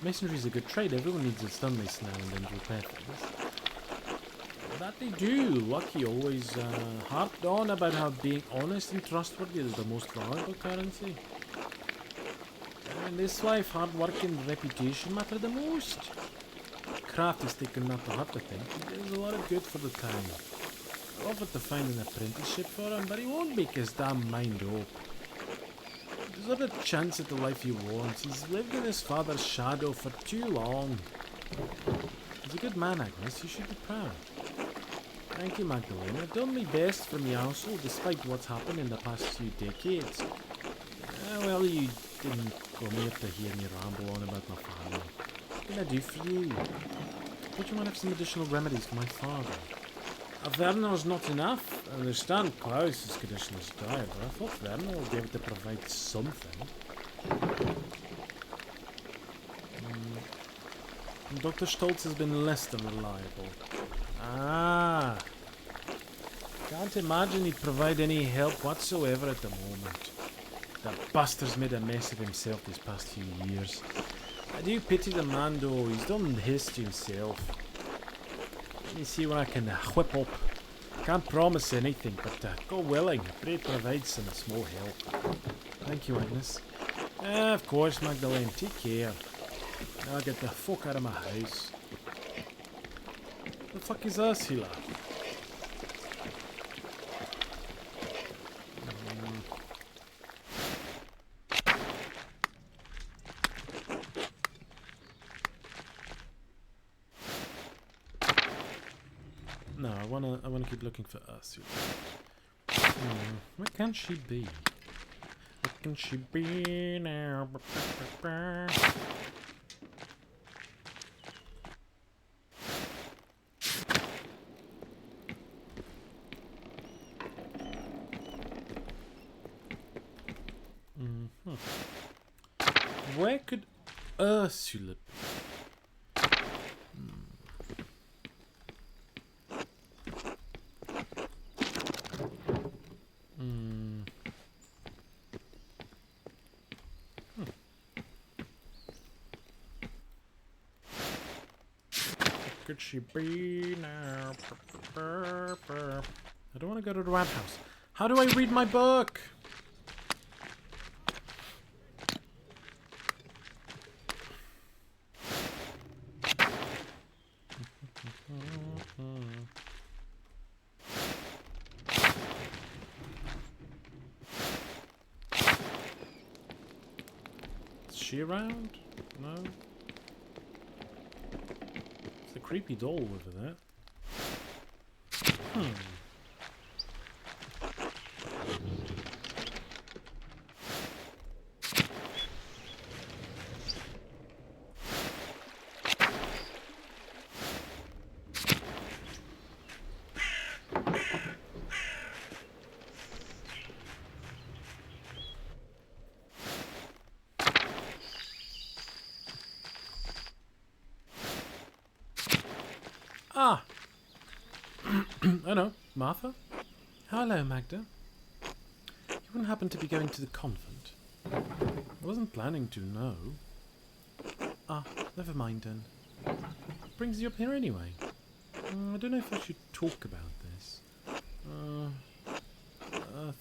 Masonry is a good trade. Everyone needs a stonemason now and then to repair things. That they do. Lucky always harped on about how being honest and trustworthy is the most valuable currency. And this wife, hard work and reputation matter the most. Craft is taken not to heart, I think. He does a lot of good for the town. I offered to find an apprenticeship for him, but he won't make his damn mind up. There's not a chance at the life he wants. He's lived in his father's shadow for too long. He's a good man, Agnes. You should be proud. Thank you, Magdalene. I've done my best for my household, despite what's happened in the past few decades. Well, you didn't come here to hear me ramble on about my family. What can I do for you? I thought you might have some additional remedies for my father. A Werner's not enough. I understand Klaus's condition is dire, but I thought Werner would be able to provide something. Dr. Stoltz has been less than reliable. Ah. Can't imagine he'd provide any help whatsoever at the moment. That bastard's made a mess of himself these past few years. I do pity the man though, he's done his to himself. Let me see what I can whip up. Can't promise anything, but God willing, I pray it provides some small help. Thank you, Agnes. Of course, Magdalene, take care. Now I get the fuck out of my house. The fuck is Ursula? No, I wanna keep looking for Ursula. Where can she be? Where can she be now? Where could Ursula be? Could she be now? I don't want to go to the rat house. How do I read my book? Is she around? No. It's a creepy doll over there. Ah! Oh no, Martha? Hello, Magda. You wouldn't happen to be going to the convent? I wasn't planning to, no. Ah, never mind then. What brings you up here anyway? I don't know if I should talk about this.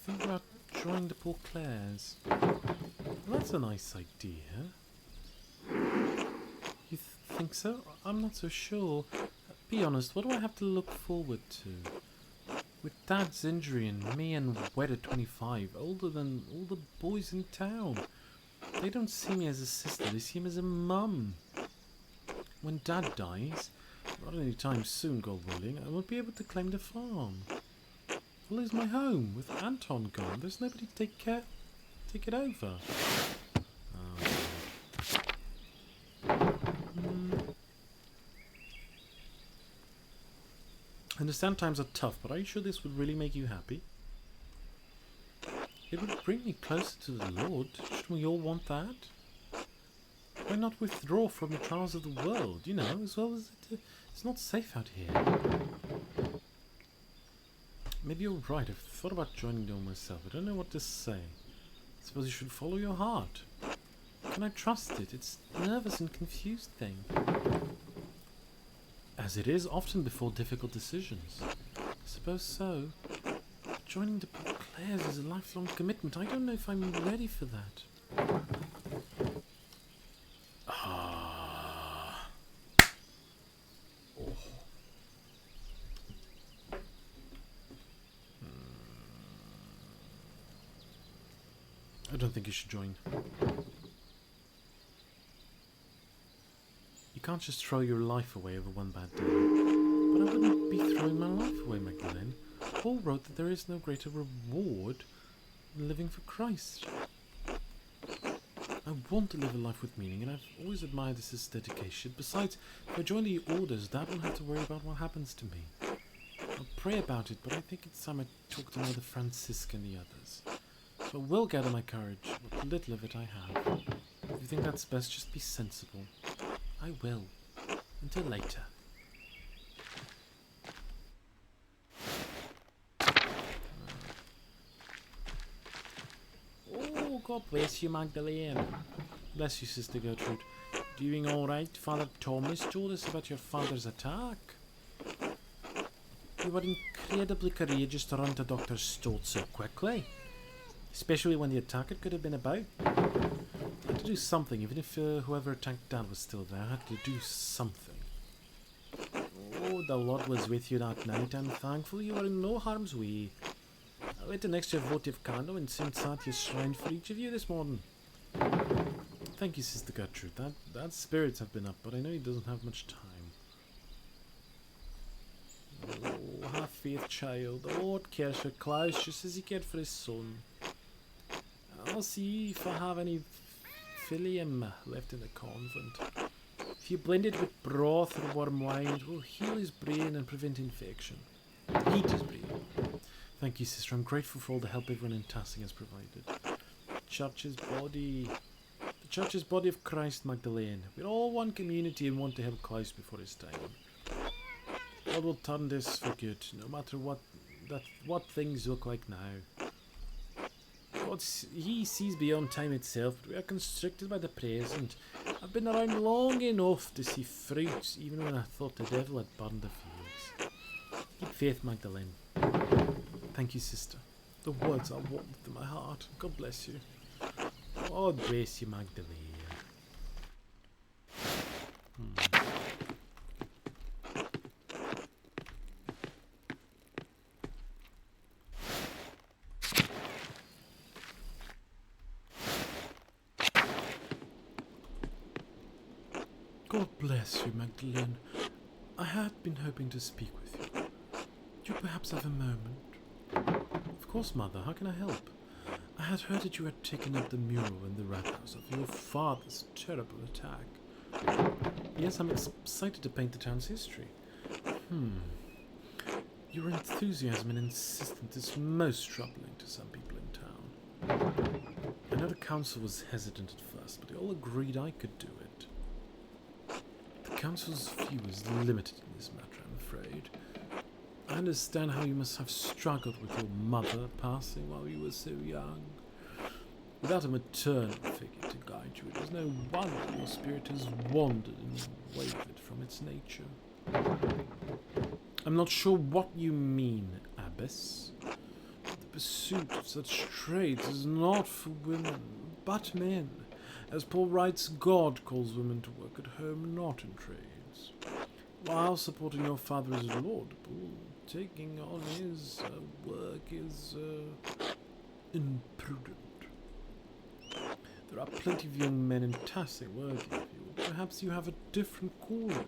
Think about joining the Poor Clares. Well, that's a nice idea. You think so? I'm not so sure. Be honest, what do I have to look forward to? With Dad's injury and me and Wed at 25, older than all the boys in town. They don't see me as a sister, they see me as a mum. When Dad dies, not any time soon, God willing, I won't be able to claim the farm. I'll lose my home. With Anton gone, there's nobody to take it over. I understand times are tough, but are you sure this would really make you happy? It would bring me closer to the Lord. Shouldn't we all want that? Why not withdraw from the trials of the world, you know, as well as it's not safe out here. Maybe you're right. I've thought about joining them myself. I don't know what to say. I suppose you should follow your heart. Can I trust it? It's a nervous and confused thing. As it is often before difficult decisions. I suppose so. But joining the Poor Clares is a lifelong commitment. I don't know if I'm ready for that. I don't think you should join. You can't just throw your life away over one bad day. But I wouldn't be throwing my life away, Magdalene. Paul wrote that there is no greater reward than living for Christ. I want to live a life with meaning, and I've always admired this dedication. Besides, if I join the orders, Dad won't have to worry about what happens to me. I'll pray about it, but I think it's time I talk to Mother Francisca and the others. So I will gather my courage, what little of it I have. If you think that's best, just be sensible. I will. Until later. Oh, God bless you, Magdalene. Bless you, Sister Gertrude. Doing all right? Father Thomas told us about your father's attack. You were incredibly courageous to run to Dr. Stoltz so quickly. Especially when the attacker could have been about. I had to do something, even if whoever attacked Dad was still there. I had to do something. Oh, the Lord was with you that night, and thankfully you were in no harm's way. I lit an extra votive candle in St. Satya's shrine for each of you this morning. Thank you, Sister Gertrude. That spirits have been up, but I know he doesn't have much time. Oh, have faith, child. The Lord cares for Klaus just as he cared for his son. I'll see if I have any phyllium left in the convent. If you blend it with broth or warm wine, it will heal his brain and prevent infection. Heat his brain. Thank you, sister. I'm grateful for all the help everyone in Tassing has provided. Church's body. The Church's body of Christ, Magdalene. We're all one community and want to help Klaus before his time. God will turn this for good, no matter what things look like now. God, he sees beyond time itself, but we are constricted by the present. I've been around long enough to see fruits, even when I thought the devil had burned the fields. Keep faith, Magdalene. Thank you, sister. The words are warmth to my heart. God bless you. God bless you, Magdalene. God bless you, Magdalene. I had been hoping to speak with you. Do you perhaps have a moment? Of course, Mother. How can I help? I had heard that you had taken up the mural in the rat house of your father's terrible attack. Yes, I'm excited to paint the town's history. Your enthusiasm and insistence is most troubling to some people in town. I know the council was hesitant at first, but they all agreed I could do it. The council's view is limited in this matter, I'm afraid. I understand how you must have struggled with your mother passing while you were so young. Without a maternal figure to guide you, it is no wonder your spirit has wandered and wavered from its nature. I'm not sure what you mean, Abbess. The pursuit of such trades is not for women, but men. As Paul writes, God calls women to work at home, not in trades. While supporting your father is laudable, taking on his work is imprudent. There are plenty of young men in Tassing worthy of you. Perhaps you have a different calling.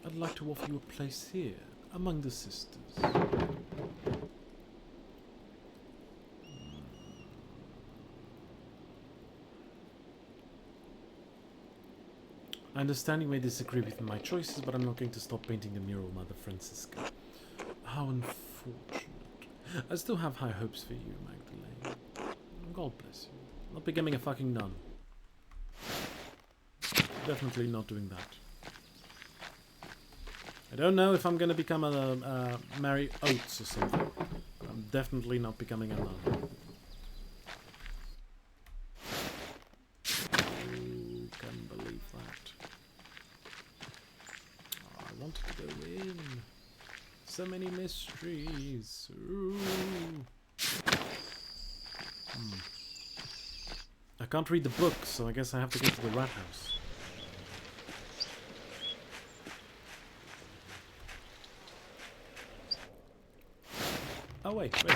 I'd like to offer you a place here, among the sisters. I understand you may disagree with my choices, but I'm not going to stop painting the mural, Mother Francisca. How unfortunate. I still have high hopes for you, Magdalene. God bless you. Not becoming a fucking nun. Definitely not doing that. I don't know if I'm going to become a Mary Oates or something. I'm definitely not becoming a nun. So many mysteries. I can't read the book, so I guess I have to go to the rat house. Oh wait. I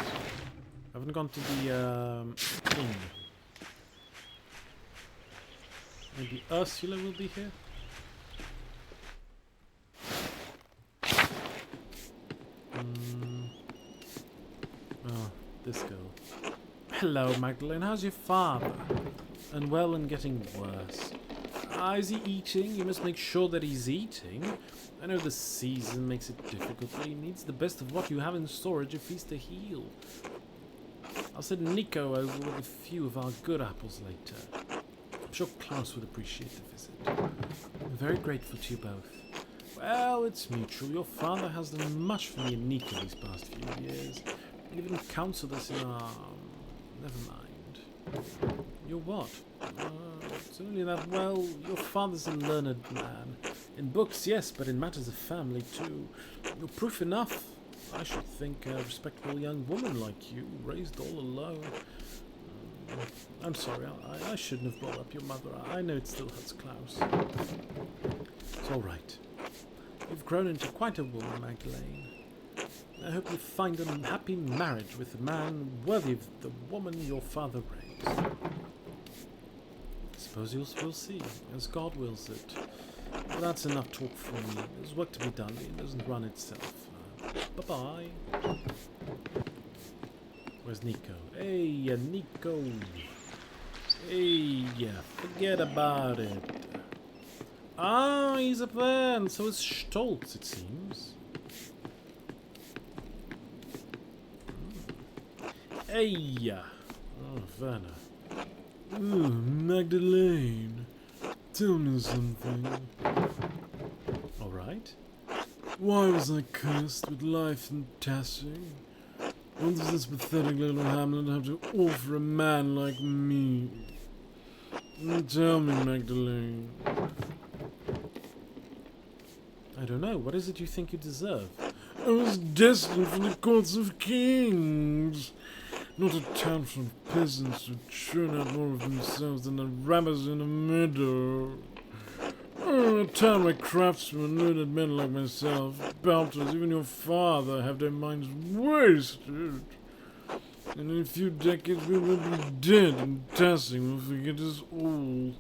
haven't gone to the inn. Maybe Ursula will be here? Oh, this girl. Hello, Magdalene. How's your father? Unwell and getting worse. Is he eating? You must make sure that he's eating. I know the season makes it difficult, but he needs the best of what you have in storage if he's to heal. I'll send Nico over with a few of our good apples later. I'm sure Klaus would appreciate the visit. I'm very grateful to you both. Well, it's mutual. Your father has done much for me and Nico these past few years. He even counseled us in our... Never mind. Your what? It's only that, well, your father's a learned man. In books, yes, but in matters of family, too. You're proof enough. I should think a respectable young woman like you, raised all alone. I'm sorry, I shouldn't have brought up your mother. I know it still hurts Klaus. It's all right. You've grown into quite a woman, Magdalene. I hope you find a happy marriage with a man worthy of the woman your father raised. I suppose we'll see, as God wills it. But that's enough talk for me. There's work to be done. It doesn't run itself. Bye-bye. Where's Nico? Hey, Nico. Hey, forget about it. Ah, he's up there, and so is Stoltz, it seems. Hey! Oh, Werner. Oh, Magdalene. Tell me something. Alright. Why was I cursed with life and tassing? What does this pathetic little hamlet have to offer a man like me? Tell me, Magdalene. I don't know. What is it you think you deserve? I was destined for the courts of kings, not a town full of peasants who churn out more of themselves than the rabbits in a meadow. A town where craftsmen, learned men like myself, belters, even your father, have their minds wasted. And in a few decades we will be dead, and Tassing will forget us all.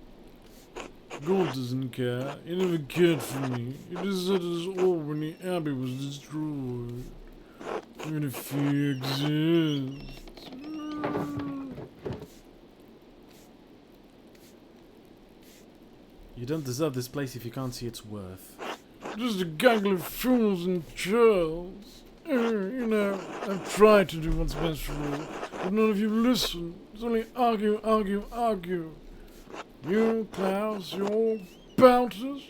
God doesn't care. He never cared for me. He deserted us all when the abbey was destroyed. Even if he exists. You don't deserve this place if you can't see its worth. Just a gaggle of fools and churls. You know, I've tried to do what's best for all, but none of you listen. It's only argue, argue, argue. You, Klaus, you're all bounces.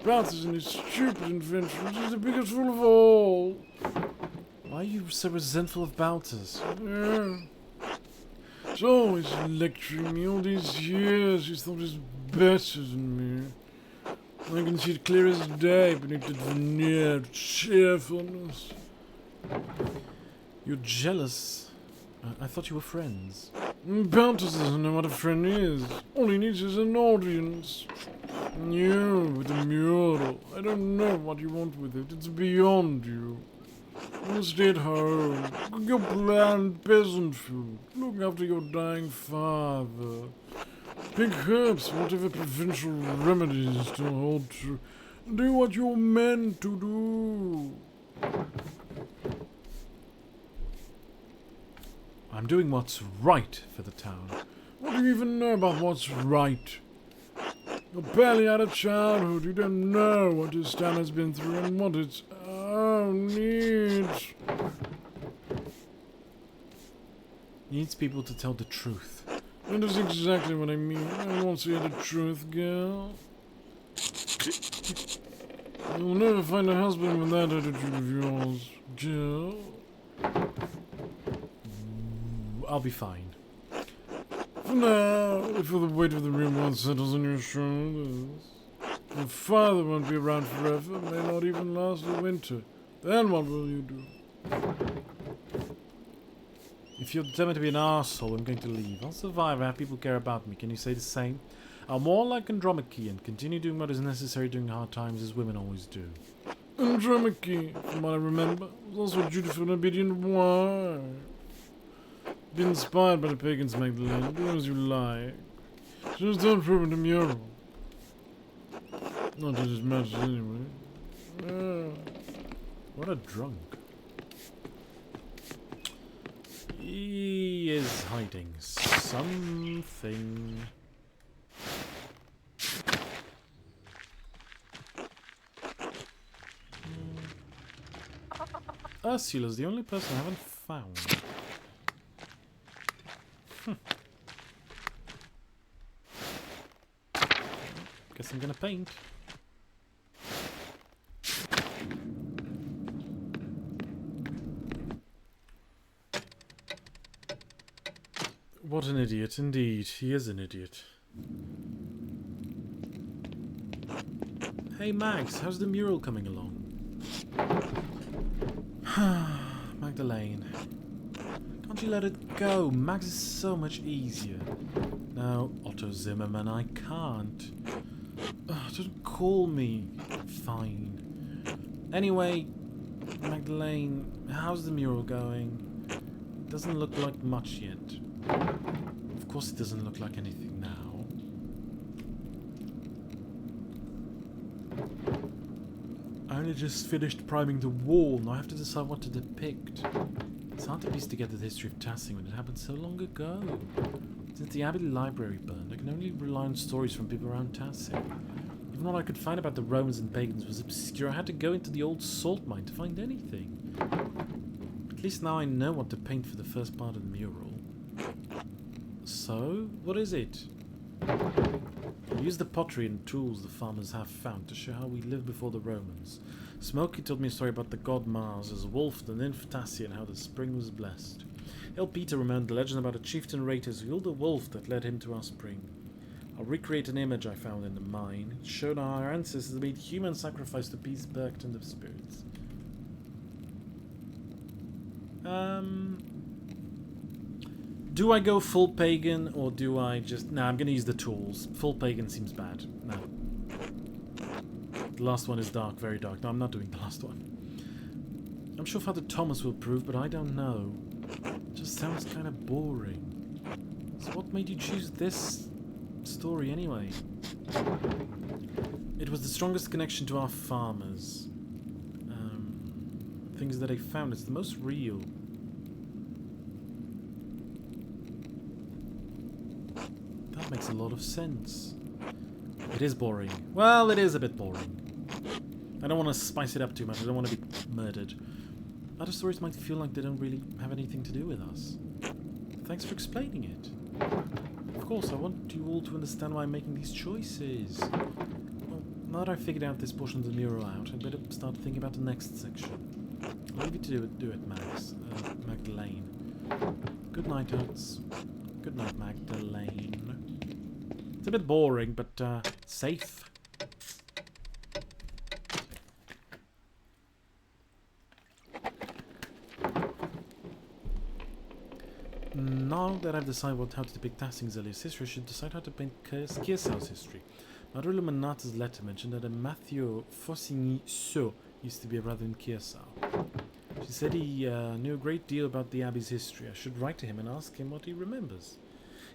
Bounces and his stupid inventions. He's the biggest fool of all. Why are you so resentful of Baltus? Yeah. He's always lecturing me all these years. He's thought he's better than me. I can see it clear as day beneath that veneer of cheerfulness. You're jealous. I thought you were friends. Bountus doesn't know what a friend is. All he needs is an audience. You, with the mural. I don't know what you want with it. It's beyond you. You stay at home. Cook your bland peasant food. Look after your dying father. Pick herbs, whatever provincial remedies to hold true. Do what you're meant to do. I'm doing what's right for the town. What do you even know about what's right? You're barely out of childhood. You don't know what this town has been through and what its own needs. Needs people to tell the truth. That is exactly what I mean. I won't say the truth, girl. You'll never find a husband with that attitude of yours, girl. I'll be fine. For now, before the weight of the real world settles on your shoulders. Your father won't be around forever, may not even last the winter. Then what will you do? If you're determined to be an arsehole, I'm going to leave. I'll survive and have people care about me. Can you say the same? I'll more like Andromache and continue doing what is necessary during hard times as women always do. Andromache, from what I remember, was also a dutiful and obedient wife. Be inspired by the pagans, Magdalene. Do as you like. Just don't prove it a mural. Not that it matters anyway. What a drunk. He is hiding something. Ursula's the only person I haven't found. Guess I'm gonna paint. What an idiot, indeed. He is an idiot. Hey Max, how's the mural coming along? Magdalene. Can't you let it go? Max is so much easier. No, Otto Zimmerman, I can't. Don't call me. Fine. Anyway, Magdalene, how's the mural going? Doesn't look like much yet. Of course it doesn't look like anything now. I only just finished priming the wall. Now I have to decide what to depict. It's hard to piece together the history of Tassing when it happened so long ago. Since the Abbey Library burned, I can only rely on stories from people around Tassing. Even what I could find about the Romans and pagans was obscure. I had to go into the old salt mine to find anything. At least now I know what to paint for the first part of the mural. So, what is it? I'll use the pottery and tools the farmers have found to show how we lived before the Romans. Smokey told me a story about the god Mars as a wolf, the nymph Tassia, and how the spring was blessed. El Peter remembered the legend about a chieftain Ratus who killed a wolf that led him to our spring. I'll recreate an image I found in the mine. It showed how our ancestors made human sacrifice to appease Berkt and the spirits. Do I go full pagan or do I just... Nah, I'm going to use the tools. Full pagan seems bad. No. The last one is dark, very dark. No, I'm not doing the last one. I'm sure Father Thomas will approve, but I don't know. It just sounds kind of boring. So what made you choose this story anyway? It was the strongest connection to our farmers. Things that I found. It's the most real. That makes a lot of sense. It is boring. Well, it is a bit boring. I don't want to spice it up too much. I don't want to be murdered. Other stories might feel like they don't really have anything to do with us. Thanks for explaining it. Of course, I want you all to understand why I'm making these choices. Well, now that I've figured out this portion of the mural out, I'd better start thinking about the next section. I'll leave you to do it, Max. Magdalene. Good night, Oats. Good night, Magdalene. It's a bit boring, but safe. Now that I've decided how to depict Tassing's earliest history, I should decide how to paint Kearsau's history. Madre Illuminata's letter mentioned that a Mathieu Faucigny-Sceaux used to be a brother in Kearsau. She said he knew a great deal about the Abbey's history. I should write to him and ask him what he remembers.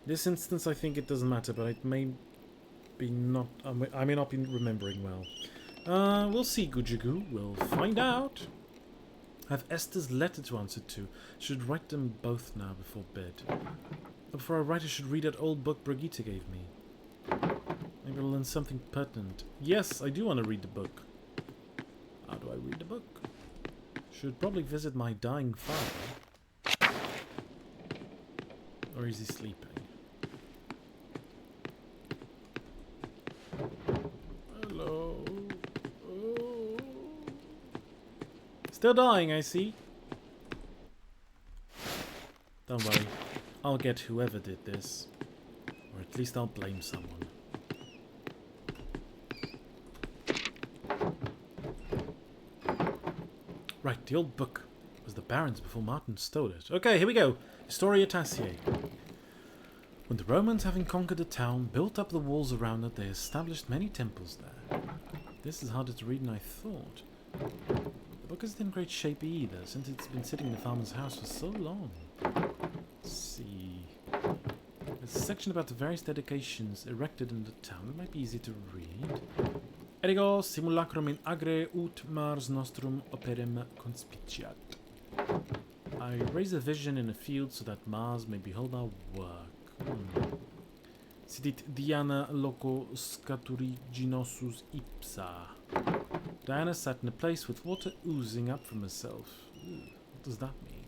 In this instance, I think it doesn't matter, but it may be not. I may not be remembering well. We'll see, Gujigu. We'll find out. I have Esther's letter to answer to. Should write them both now before bed. But before I write, I should read that old book Brigitte gave me. Maybe I'll learn something pertinent. Yes, I do want to read the book. How do I read the book? Should probably visit my dying father. Or is he sleeping? Hello. Oh. Still dying, I see. Don't worry. I'll get whoever did this. Or at least I'll blame someone. Right, the old book was the Baron's before Martin stole it. Okay, here we go. Historia Tassiae. When the Romans, having conquered the town, built up the walls around it, they established many temples there. This is harder to read than I thought. The book isn't in great shape either, since it's been sitting in the farmer's house for so long. Let's see. There's a section about the various dedications erected in the town. It might be easy to read. Ergo simulacrum in agre ut Mars nostrum operem conspiciat. I raise a vision in a field so that Mars may behold our work. Sidit Diana loco scaturiginosus ipsa. Diana sat in a place with water oozing up from herself. What does that mean?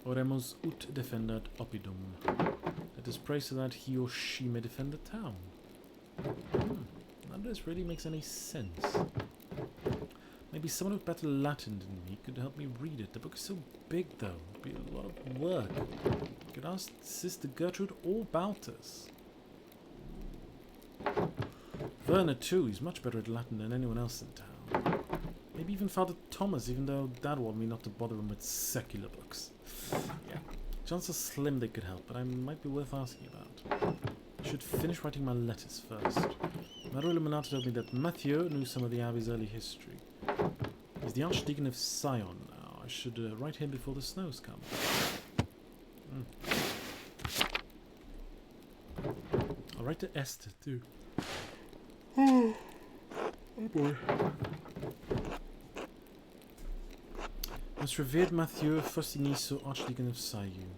Oremus ut defendat oppidum. Let us pray so that he or she may defend the town. None of this really makes any sense. Maybe someone with better Latin than me could help me read it. The book is so big, though. It'd be a lot of work. I could ask Sister Gertrude all about us. Werner, too. He's much better at Latin than anyone else in town. Maybe even Father Thomas, even though Dad warned me not to bother him with secular books. Yeah, chances are slim they could help, but I might be worth asking about. I should finish writing my letters first. Mother Illuminati told me that Mathieu knew some of the Abbey's early history. He's the Archdeacon of Sion now. I should write him before the snows come. I'll write to Esther, too. Oh boy. Most revered Mathieu Fossiniso, Archdeacon of Sion.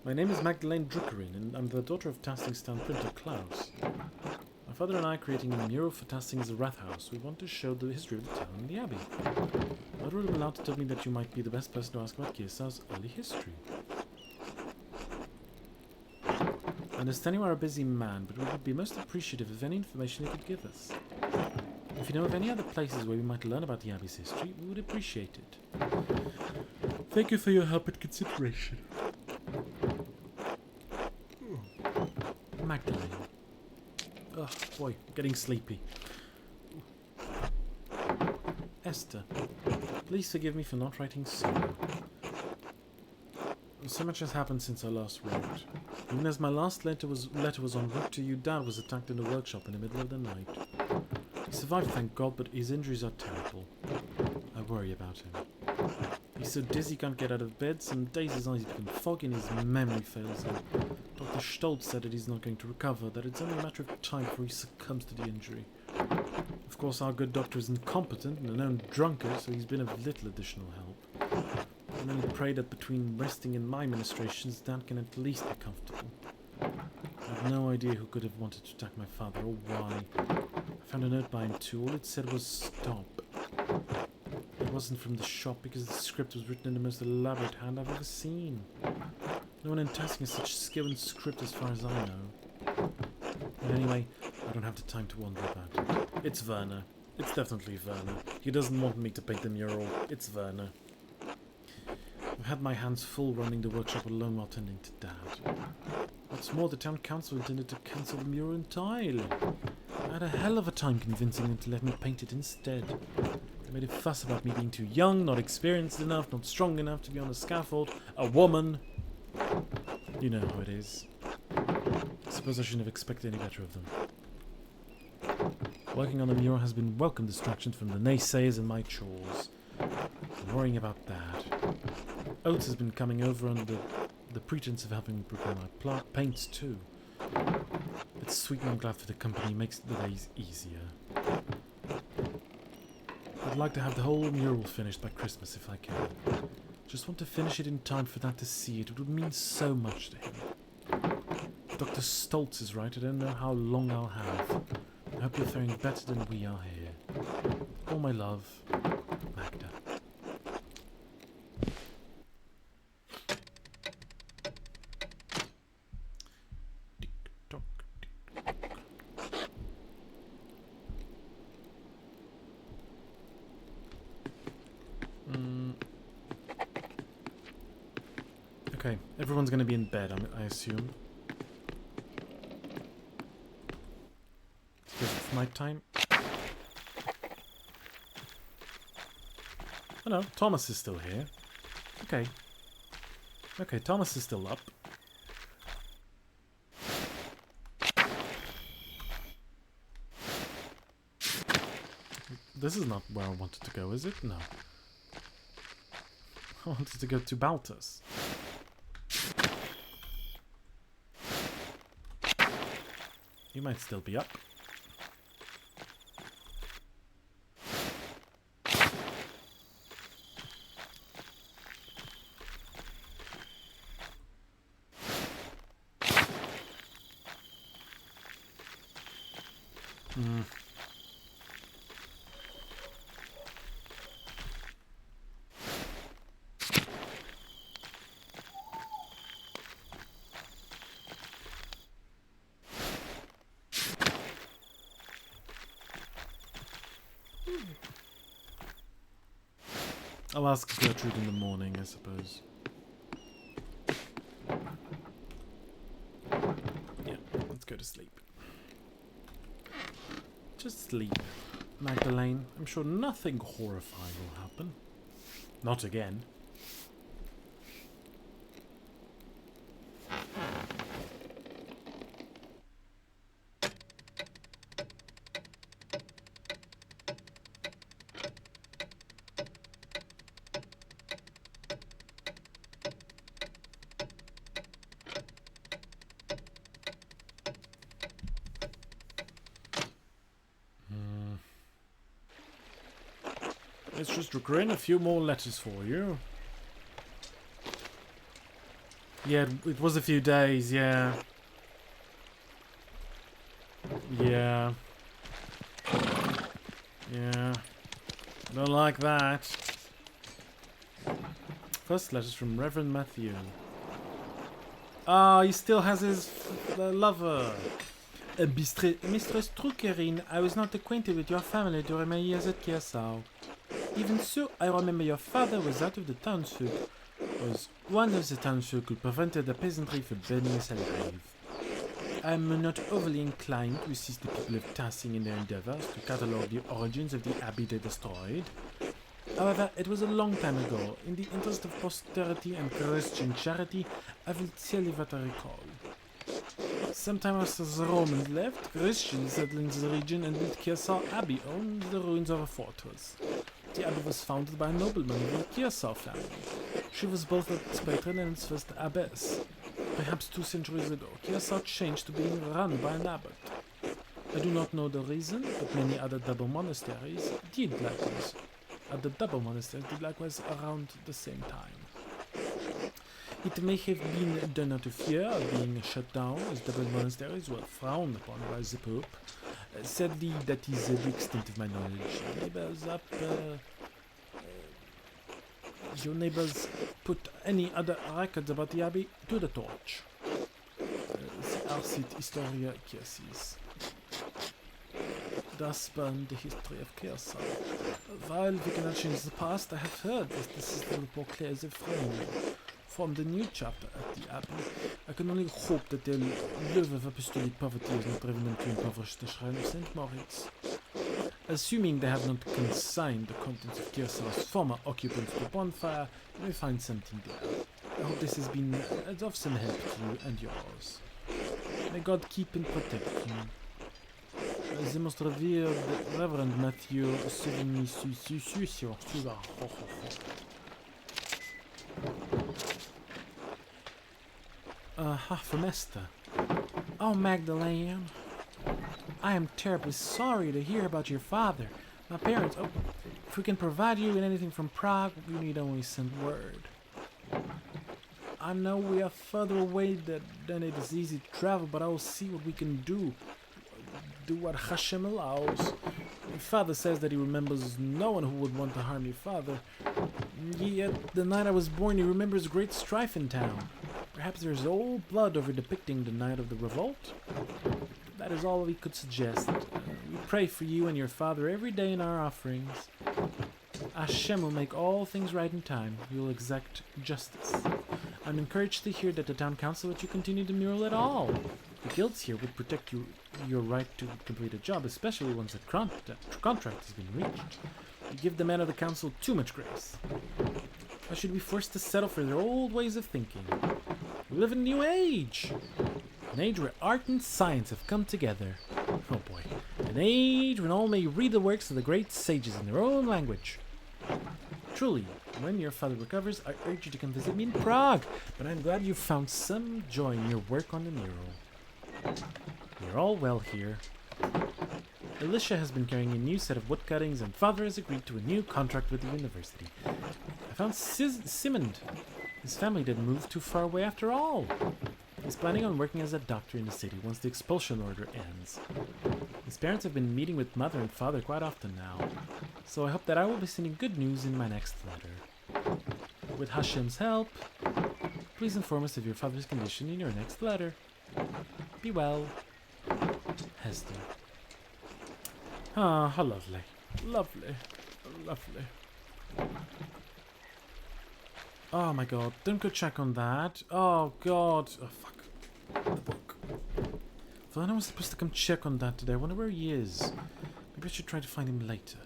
My name is Magdalene Druckerin, and I'm the daughter of Tasting's town printer Klaus. My father and I are creating a mural for Tasting's Rathaus. We want to show the history of the town and the abbey. Mother Illuminati told me that you might be the best person to ask about Kirsau's early history. I understand you are a busy man, but we would be most appreciative of any information you could give us. If you know of any other places where we might learn about the abbey's history, we would appreciate it. Thank you for your help and consideration. Magdalene. Oh boy, I'm getting sleepy. Esther, please forgive me for not writing sooner. So much has happened since I last wrote. Even as my last letter was en route to you, Dad was attacked in the workshop in the middle of the night. He survived, thank God, but his injuries are terrible. I worry about him. He's so dizzy he can't get out of bed. Some days his eyes become foggy and his memory fails him. Dr. Stoltz said that he's not going to recover, that it's only a matter of time before he succumbs to the injury. Of course, our good doctor is incompetent and a known drunkard, so he's been of little additional help. I can only pray that between resting and my ministrations, Dad can at least be comfortable. I have no idea who could have wanted to attack my father or why. I found a note by him too. All it said was stop. It wasn't from the shop because the script was written in the most elaborate hand I've ever seen. No one in Tasking has such skill in script as far as I know. But anyway, I don't have the time to wonder about it. It's Werner. It's definitely Werner. He doesn't want me to paint the mural. It's Werner. I've had my hands full running the workshop alone while tending to Dad. What's more, the town council intended to cancel the mural entirely. I had a hell of a time convincing them to let me paint it instead. They made a fuss about me being too young, not experienced enough, not strong enough to be on a scaffold, a woman. You know how it is. I suppose I shouldn't have expected any better of them. Working on the mural has been welcome distraction from the naysayers and my chores. I'm worrying about that. Oates has been coming over under the pretense of helping me prepare my paints too. It's sweet and I'm glad for the company. Makes the days easier. I'd like to have the whole mural finished by Christmas if I can. Just want to finish it in time for Dad to see it. It would mean so much to him. Dr. Stoltz is right. I don't know how long I'll have. I hope you're faring better than we are here. All my love, Magda. Tick-tock, tick-tock. Okay, everyone's gonna be in bed, I assume. Because it's nighttime. Oh no, Thomas is still here. Okay. Okay, Thomas is still up. This is not where I wanted to go, is it? No. I wanted to go to Baltus. He might still be up. I'll ask Gertrude in the morning, I suppose. Yeah, let's go to sleep. Just sleep, Magdalene. I'm sure nothing horrifying will happen. Not again. Let's just recruit a few more letters for you. Yeah, it was a few days, yeah. Yeah. Yeah. Don't like that. First letters from Reverend Matthew. Ah, he still has his lover. Mistress Truquerin, I was not acquainted with your family during my years at Kersau. Even so, I remember your father was out of the townsfolk, was one of the townsfolk who prevented the peasantry from burning us alive. I am not overly inclined to assist the people of Tassing in their endeavours to catalogue the origins of the abbey they destroyed. However, it was a long time ago. In the interest of posterity and Christian charity, I will tell you what I recall. Sometime after the Romans left, Christians settled in the region and built Kersau Abbey on the ruins of a fortress. The abbey was founded by a nobleman of the Kersau family. She was both its patron and its first abbess. Perhaps 2 centuries ago, Kersau changed to being run by an abbot. I do not know the reason, but many other double monasteries did likewise. Around the same time. It may have been done out of fear of being shut down, as double monasteries were frowned upon by the Pope. Sadly, that is the extent of my knowledge. Your neighbors put any other records about the abbey to the torch. The Arcit Historia Kersis. Thus burned the history of Kersau. While we cannot change the past, I have heard that this is the Proclair the frame from the new chapter at the abbey. I can only hope that their love of apostolic poverty has not driven them to impoverish the shrine of St. Moritz. Assuming they have not consigned the contents of Kersau's former occupants to a bonfire, you may find something there. I hope this has been of some help to you and yours. May God keep and protect you. The most revered Reverend Matthew from Esther. Oh, Magdalene, I am terribly sorry to hear about your father. My parents, if we can provide you with anything from Prague, we need only send word. I know we are further away than it is easy to travel, but I will see what we can do. Do what Hashem allows. Your father says that he remembers no one who would want to harm your father. Yet, the night I was born, he remembers great strife in town. Perhaps there's old blood over depicting the night of the revolt? That is all we could suggest. We pray for you and your father every day in our offerings. Hashem will make all things right in time. He will exact justice. I'm encouraged to hear that the town council let you continue the mural at all. The guilds here would protect your right to complete a job, especially once the contract has been reached. You give the men of the council too much grace. Why should we be forced to settle for their old ways of thinking? We live in a new age. An age where art and science have come together. Oh boy. An age when all may read the works of the great sages in their own language. Truly, when your father recovers, I urge you to come visit me in Prague, but I'm glad you found some joy in your work on the mural. We're all well here. Alicia has been carrying a new set of wood cuttings, and father has agreed to a new contract with the university. I found Simond. His family didn't move too far away after all. He's planning on working as a doctor in the city once the expulsion order ends. His parents have been meeting with mother and father quite often now, so I hope that I will be sending good news in my next letter. With Hashem's help, please inform us of your father's condition in your next letter. Be well, Hester. Ah, how lovely. Lovely. Lovely. Oh my god, don't go check on that. Oh god. Oh fuck. The book. Vernon was supposed to come check on that today. I wonder where he is. Maybe I should try to find him later.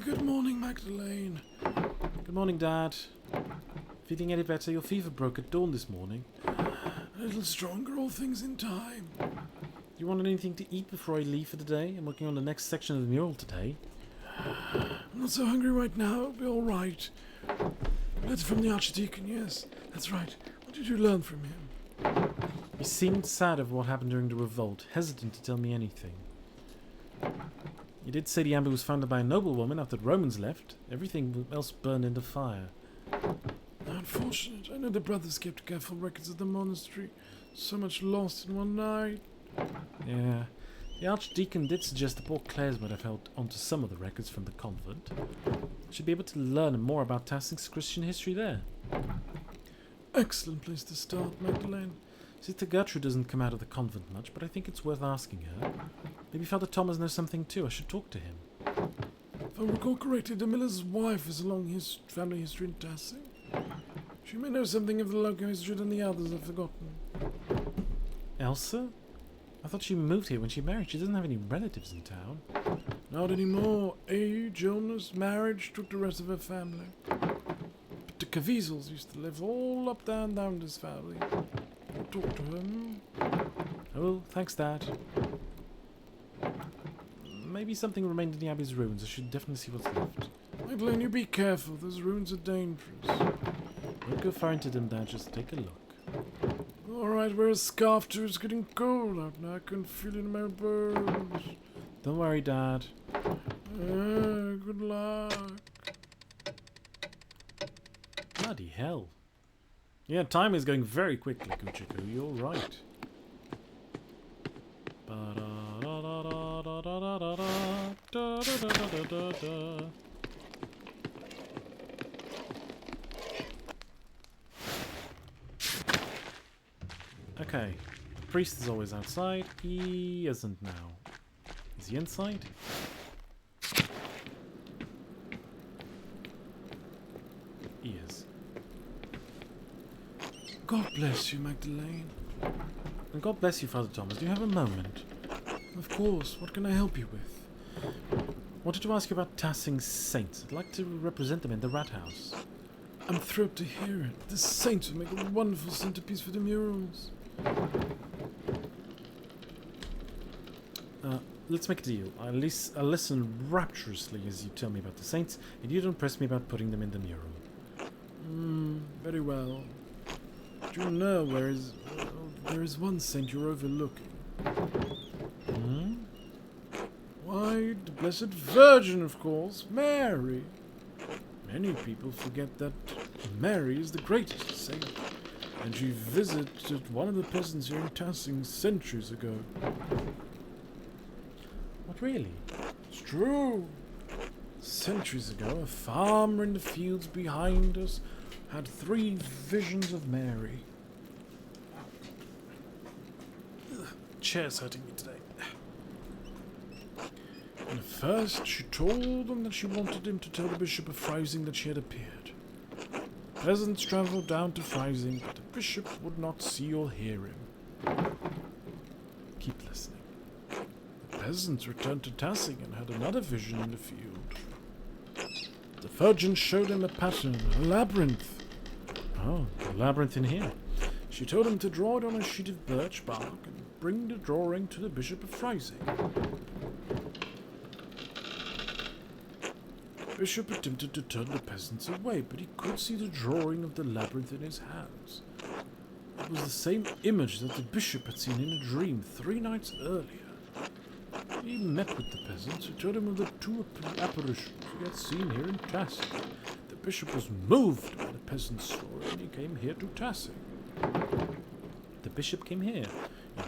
Good morning, Magdalene. Good morning, Dad. Feeling any better? Your fever broke at dawn this morning. A little stronger, all things in time. You want anything to eat before I leave for the day? I'm working on the next section of the mural today. I'm not so hungry right now. It'll be all right. Letter from the Archdeacon, yes. That's right. What did you learn from him? He seemed sad of what happened during the revolt, hesitant to tell me anything. He did say the abbey was founded by a noblewoman after the Romans left. Everything else burned in the fire. Unfortunate. I know the brothers kept careful records of the monastery. So much lost in one night. Yeah. The Archdeacon did suggest the poor Clares might have held onto some of the records from the convent. I should be able to learn more about Tassing's Christian history there. Excellent place to start, Magdalene. Sister Gertrude doesn't come out of the convent much, but I think it's worth asking her. Maybe Father Thomas knows something too. I should talk to him. If I recall correctly, the miller's wife has a long family history in Tassing. She may know something of the local history than the others have forgotten. Elsa? I thought she moved here when she married. She doesn't have any relatives in town. Not anymore. Age, illness, marriage took the rest of her family. But the Caviezel's used to live all up down this valley. I'll talk to him. Oh, thanks, Dad. Maybe something remained in the Abbey's ruins. I should definitely see what's left. Magdalene, you be careful. Those ruins are dangerous. Don't go far into them, Dad. Just take a look. Alright, wear a scarf too. It's getting cold out now. I can feel it in my bones. Don't worry, Dad. Good luck. Bloody hell. Yeah, time is going very quickly, Kuchiku. You're right. Okay. The priest is always outside. He isn't now. Is he inside? He is. God bless you, Magdalene. And God bless you, Father Thomas. Do you have a moment? Of course. What can I help you with? Wanted to ask you about Tassing's saints. I'd like to represent them in the rat house. I'm thrilled to hear it. The saints will make a wonderful centerpiece for the murals. Let's make a deal. I'll listen rapturously as you tell me about the saints, and you don't press me about putting them in the mural. Very well. Do you know there is one saint you're overlooking? Why, the Blessed Virgin, of course, Mary. Many people forget that Mary is the greatest saint, and she visited one of the peasants here in Tassing centuries ago. What, really? It's true. Centuries ago, a farmer in the fields behind us had 3 visions of Mary. Chair's hurting me today. And first, she told them that she wanted him to tell the Bishop of Freising that she had appeared. Peasants travelled down to Freising, but the bishop would not see or hear him. Keep listening. The peasants returned to Tassing and had another vision in the field. The Virgin showed him a pattern, a labyrinth. Oh, a labyrinth in here. She told him to draw it on a sheet of birch bark and bring the drawing to the Bishop of Freising. The bishop attempted to turn the peasants away, but he could see the drawing of the labyrinth in his hands. It was the same image that the bishop had seen in a dream 3 nights earlier. He met with the peasants, who told him of the 2 apparitions he had seen here in Tassing. The bishop was moved by the peasants' story, and he came here to Tassing. The bishop came here.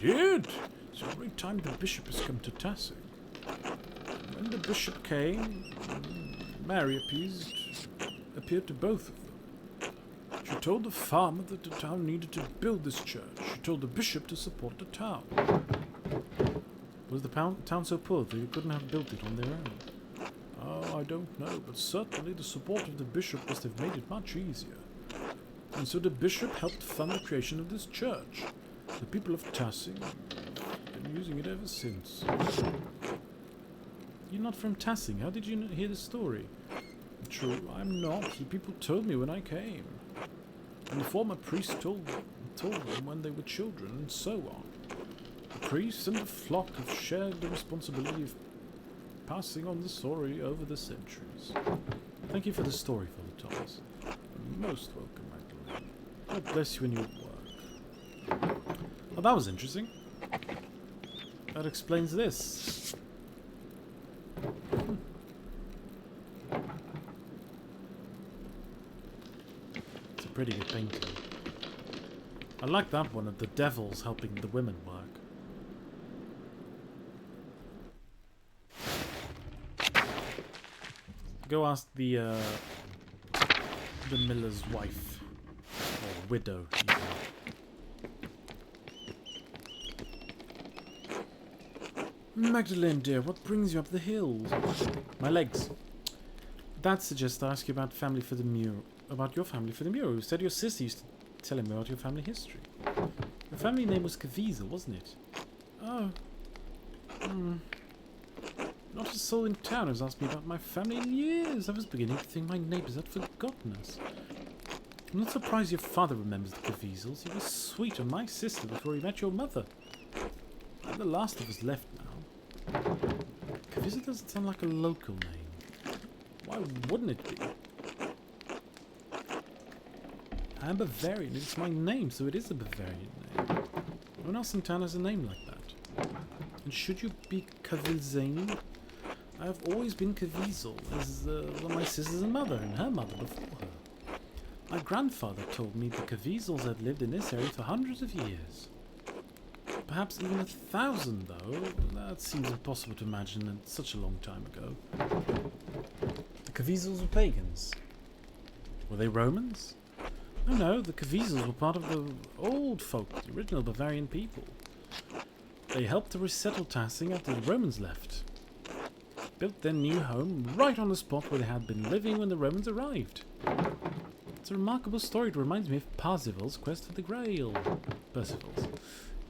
He did! It's every time the bishop has come to Tassing. When the bishop came, Mary appeared to both of them. She told the farmer that the town needed to build this church. She told the bishop to support the town. Was the town so poor that you couldn't have built it on their own? Oh, I don't know, but certainly the support of the bishop must have made it much easier. And so the bishop helped fund the creation of this church. The people of Tassing have been using it ever since. You're not from Tassing. How did you hear the story? True, I'm not. The people told me when I came. And the former priest told them when they were children, and so on. The priest and the flock have shared the responsibility of passing on the story over the centuries. Thank you for the story, Father Thomas. You're most welcome, Magdalene. God bless you in your work. Oh, that was interesting. That explains this. It's a pretty good painting. I like that one of the devils helping the women work. Go ask the miller's wife. Or widow, even. Magdalene, dear, what brings you up the hills? My legs. Dad suggests I ask you about family for the mural. About your family for the mural. You said your sister used to tell him about your family history. Your family name was Caviezel, wasn't it? Oh. Not a soul in town has asked me about my family in years. I was beginning to think my neighbours had forgotten us. I'm not surprised your father remembers the Caviezels. He was sweet on my sister before he met your mother. And the last of us left now. Caviezel doesn't sound like a local name. Why wouldn't it be? I'm Bavarian. It's my name, so it is a Bavarian name. No one else in town has a name like that. And should you be Cavilzane? I have always been Caviezel, as well, my sister's mother and her mother before her. My grandfather told me the Caviezels had lived in this area for hundreds of years. Perhaps even 1,000, though. That seems impossible to imagine in such a long time ago. The Caviezels were pagans. Were they Romans? Oh no, the Caviezels were part of the old folk, the original Bavarian people. They helped to resettle Tassing after the Romans left. Built their new home right on the spot where they had been living when the Romans arrived. It's a remarkable story. It reminds me of Parzival's quest for the Grail. Percival's.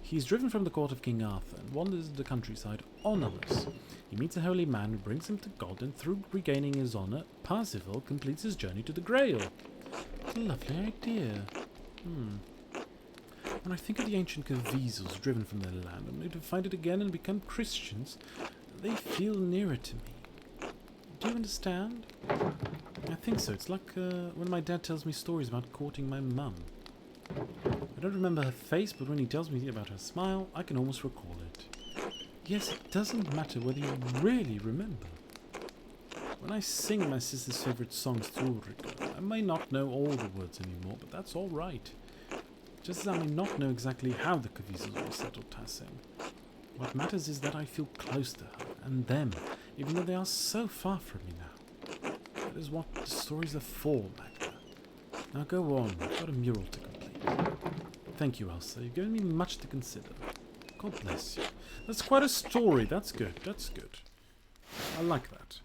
He's driven from the court of King Arthur and wanders the countryside honourless. He meets a holy man who brings him to God, and through regaining his honour, Parzival completes his journey to the Grail. What a lovely idea. When I think of the ancient Caviezels driven from their land, only to find it again and become Christians, they feel nearer to me. Do you understand? I think so. It's like when my dad tells me stories about courting my mum. I don't remember her face, but when he tells me about her smile, I can almost recall it. Yes, it doesn't matter whether you really remember. When I sing my sister's favourite songs to Ulrika, I may not know all the words anymore, but that's all right. Just as I may not know exactly how the Caviezels resettled Tassing. What matters is that I feel close to her and them, even though they are so far from me now. That is what the stories are for, Magda. Now go on, I've got a mural to complete. Thank you, Elsa. You've given me much to consider. God bless you. That's quite a story. That's good. That's good. I like that.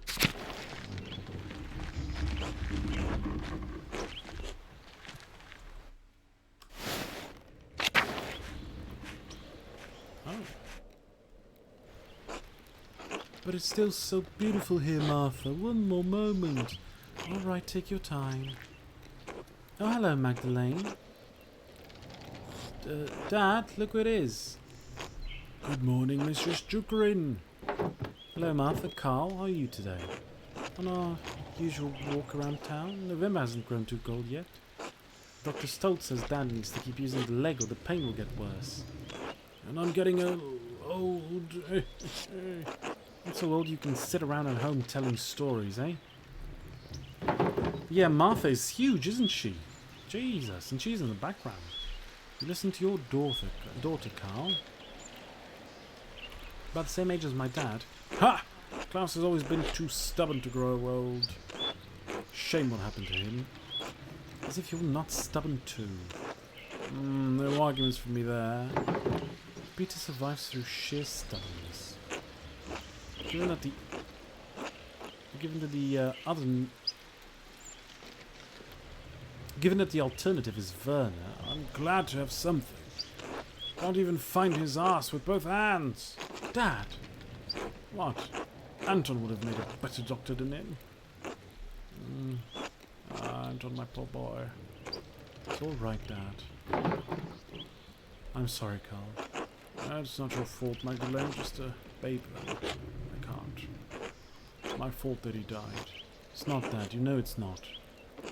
Oh. But it's still so beautiful here, Martha. One more moment. All right, take your time. Oh, hello, Magdalene. Dad, look who it is. Good morning, Mrs. Jukerin. Hello, Martha. Carl, how are you today? On our usual walk around town? November hasn't grown too cold yet. Dr. Stoltz says Dad needs to keep using the leg or the pain will get worse. And I'm getting old. Not so old you can sit around at home telling stories, eh? Yeah, Martha is huge, isn't she? Jesus, and she's in the background. You listen to your daughter, Carl. about the same age as my dad. Ha! Klaus has always been too stubborn to grow old. Shame what happened to him. As if you're not stubborn too. No arguments from me there. Peter survives through sheer stubbornness. Given that the alternative is Werner, I'm glad to have something. Can't even find his ass with both hands. Dad! What? Anton would have made a better doctor than him. Anton, my poor boy. It's all right, Dad. I'm sorry, Carl. It's not your fault, Magdalene. Just a baby. I can't. It's my fault that he died. It's not, Dad. You know it's not.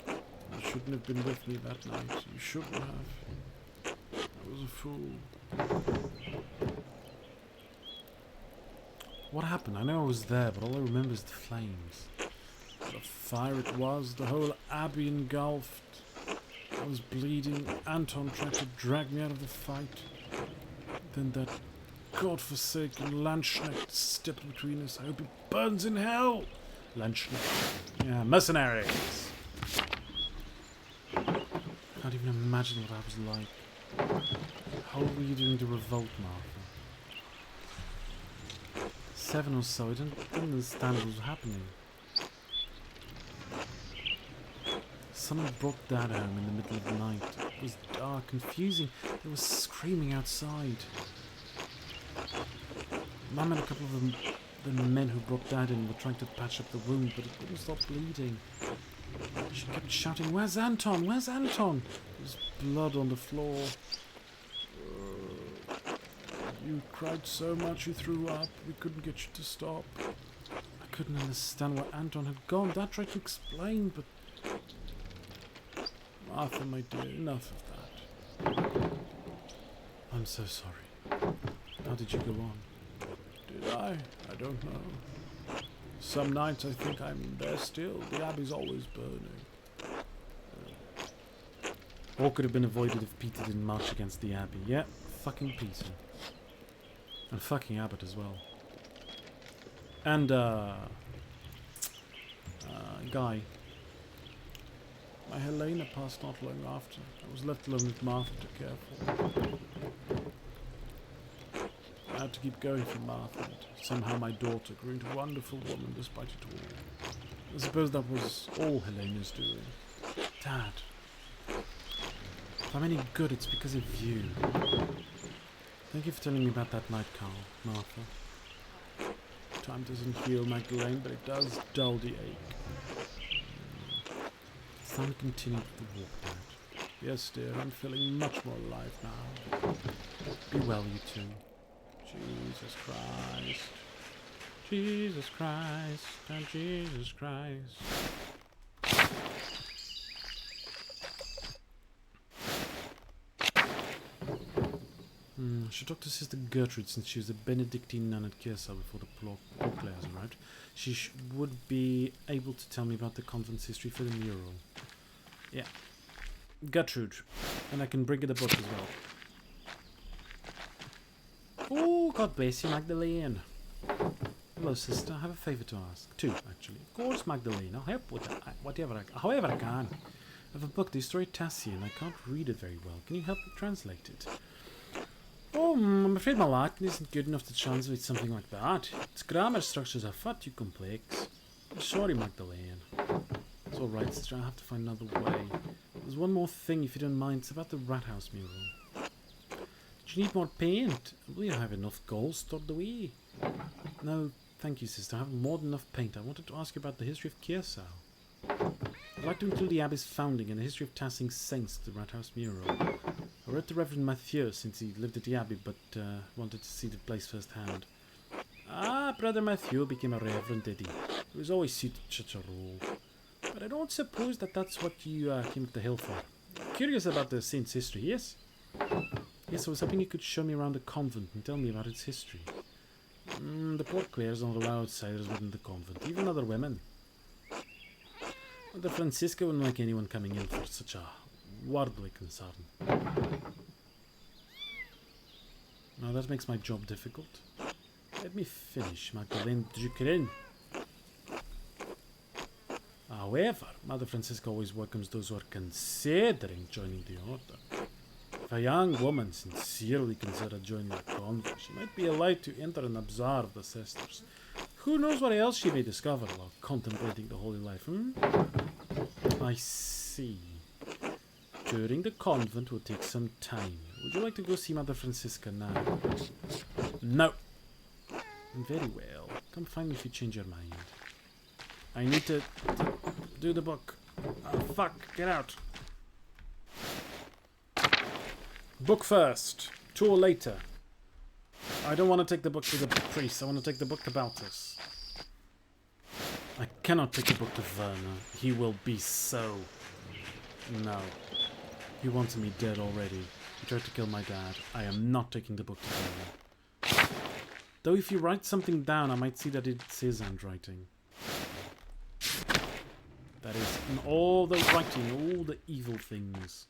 You shouldn't have been with me that night. You shouldn't have. I was a fool. What happened? I know I was there, but all I remember is the flames. The fire it was, the whole abbey engulfed. I was bleeding. Anton tried to drag me out of the fight. Then that godforsaken Landsknecht stepped between us. I hope he burns in hell! Landsknecht. Yeah, mercenaries! Can't even imagine what I was like. How old were you doing the revolt, Martha? 7 or so. I didn't understand what was happening. Someone brought Dad home in the middle of the night. It was dark, confusing. They were screaming outside. Mum and a couple of the men who brought Dad in were trying to patch up the wound, but it wouldn't stop bleeding. She kept shouting, "Where's Anton? Where's Anton?" There was blood on the floor. You cried so much you threw up. We couldn't get you to stop. I couldn't understand where Anton had gone. Dad tried to explain, but... Martha, my dear, enough of that. I'm so sorry. How did you go on? Did I? I don't know. Some nights I think I'm there still. The abbey's always burning. All could have been avoided if Peter didn't march against the abbey. Yeah, fucking Peter. And fucking Abbott as well. And, Guy. My Helena passed not long after. I was left alone with Martha to care for. I had to keep going for Martha. And somehow my daughter grew into a wonderful woman despite it all. I suppose that was all Helena's doing. Dad. If I'm any good, it's because of you. Thank you for telling me about that night, Carl, Martha. Time doesn't heal Magdalene, but it does dull the ache. It's time to continue the walk, Dad. Yes, dear, I'm feeling much more alive now. Be well, you two. Jesus Christ. Jesus Christ, and Jesus Christ. I should talk to Sister Gertrude since she was a Benedictine nun at Kiersau before the Pauclairs arrived. She would be able to tell me about the convent's history for the mural. Yeah. Gertrude. And I can bring her the book as well. Oh, God bless you, Magdalene. Hello, sister. I have a favour to ask. 2, actually. Of course, Magdalene. I'll help with however I can. I have a book, the Story Tassian. I can't read it very well. Can you help me translate it? Oh, I'm afraid my Latin isn't good enough to translate something like that. Its grammar structures are far too complex. I'm sorry, Magdalene. It's alright, sister. I'll have to find another way. There's one more thing, if you don't mind. It's about the rat house mural. Do you need more paint? We have enough gold stored away. No, thank you, sister. I have more than enough paint. I wanted to ask you about the history of Kiersau. I'd like to include the abbey's founding and the history of Tassing saints to the rat house mural. I wrote to Reverend Mathieu since he lived at the abbey, but wanted to see the place firsthand. Ah, Brother Mathieu became a reverend, did he? He was always suited to such a role. But I don't suppose that's what you came up the hill for. Curious about the saint's history, yes? Yes, I was hoping you could show me around the convent and tell me about its history. The Pauclairs don't allow outsiders within the convent, even other women. The Francisca wouldn't like anyone coming in for such a worldly concern. Now that makes my job difficult. Let me finish, Magdalene Duquerin. However, Mother Francisca always welcomes those who are considering joining the order. If a young woman sincerely considers joining the convent, she might be allowed to enter and observe the sisters. Who knows what else she may discover while contemplating the holy life, I see. Touring the convent will take some time. Would you like to go see Mother Francisca now? No. Very well. Come find me if you change your mind. I need to do the book. Oh, fuck. Get out. Book first. Tour later. I don't want to take the book to the priest. I want to take the book to Baltus. I cannot take the book to Werner. He will be so... No. He wants me dead already. He tried to kill my dad. I am not taking the book to Werner. Though if you write something down, I might see that it's his handwriting. That is, in all the writing, all the evil things.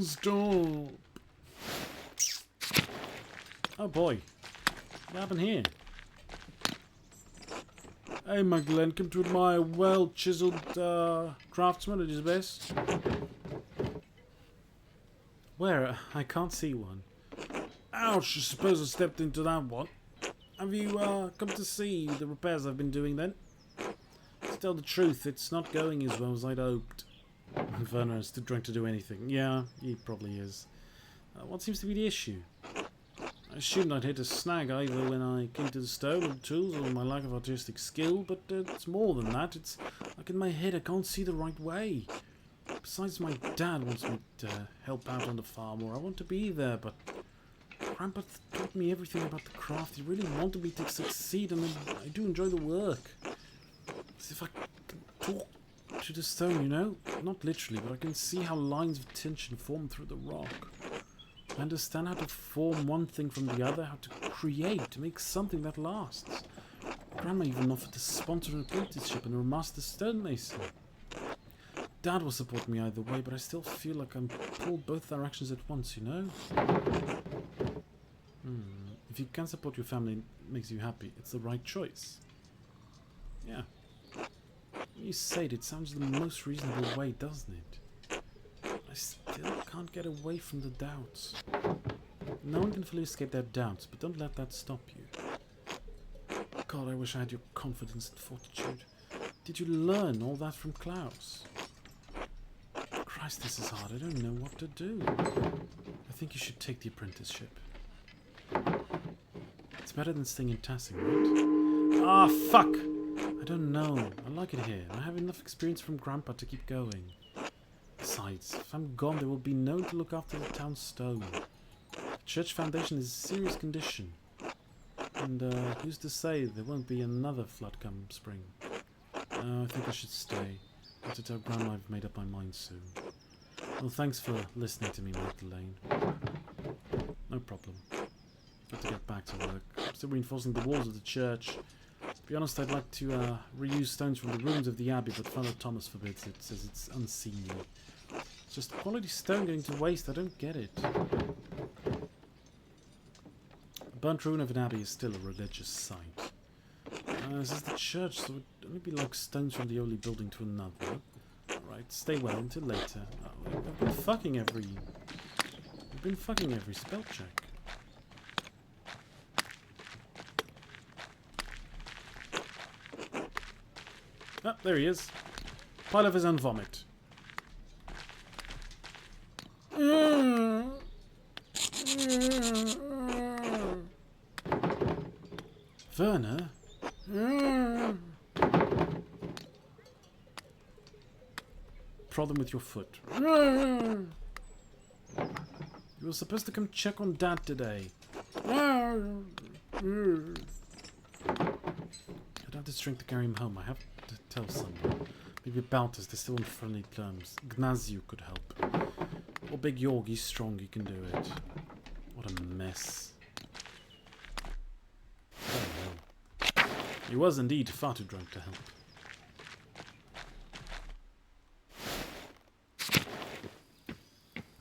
Stop. Oh boy. What happened here? Hey, Magdalene, come to admire a well-chiseled craftsman at his best. Where? I can't see one. Ouch, I suppose I stepped into that one. Have you come to see the repairs I've been doing then? To tell the truth, it's not going as well as I'd hoped. Werner is too drunk to do anything. Yeah, he probably is. What seems to be the issue? I assumed I'd hit a snag either when I came to the stone and tools or my lack of artistic skill, but it's more than that. It's like in my head I can't see the right way. Besides, my dad wants me to help out on the farm, or I want to be there, but Grandpa taught me everything about the craft. He really wanted me to succeed, and I do enjoy the work. As if I can talk to the stone, you know? Not literally, but I can see how lines of tension form through the rock. I understand how to form one thing from the other, how to create, to make something that lasts. Grandma even offered to sponsor an apprenticeship and a master stonemason. Dad will support me either way, but I still feel like I'm pulled both directions at once, you know? If you can support your family and it makes you happy, it's the right choice. Yeah. When you say it, it sounds the most reasonable way, doesn't it? I still can't get away from the doubts. No one can fully escape their doubts, but don't let that stop you. God, I wish I had your confidence and fortitude. Did you learn all that from Klaus? Christ, this is hard. I don't know what to do. I think you should take the apprenticeship. It's better than staying in Tassing, right? Ah, fuck! I don't know. I like it here. I have enough experience from Grandpa to keep going. Besides, if I'm gone, there will be no one to look after the town stone. The church foundation is in serious condition. And who's to say there won't be another flood come spring? I think I should stay. I have to tell Grandma I've made up my mind soon. Well, thanks for listening to me, Magdalene. No problem. Got to get back to work. I'm still reinforcing the walls of the church. To be honest, I'd like to reuse stones from the ruins of the abbey, but Father Thomas forbids it. Says it's unseemly. It's just quality stone going to waste. I don't get it. A burnt ruin of an abbey is still a religious site. This is the church, so it would only be like stones from the only building to another. Alright, stay well until later. Oh, I've been fucking every spell check. Ah, there he is. Pile of his own vomit. Werner? Problem with your foot. You were supposed to come check on Dad today. I don't have the strength to carry him home. I have to tell someone. Maybe Baltus, they're still on friendly terms. Gnazio could help. Or Big Yorg, he's strong, he can do it. What a mess. Oh no. He was indeed far too drunk to help.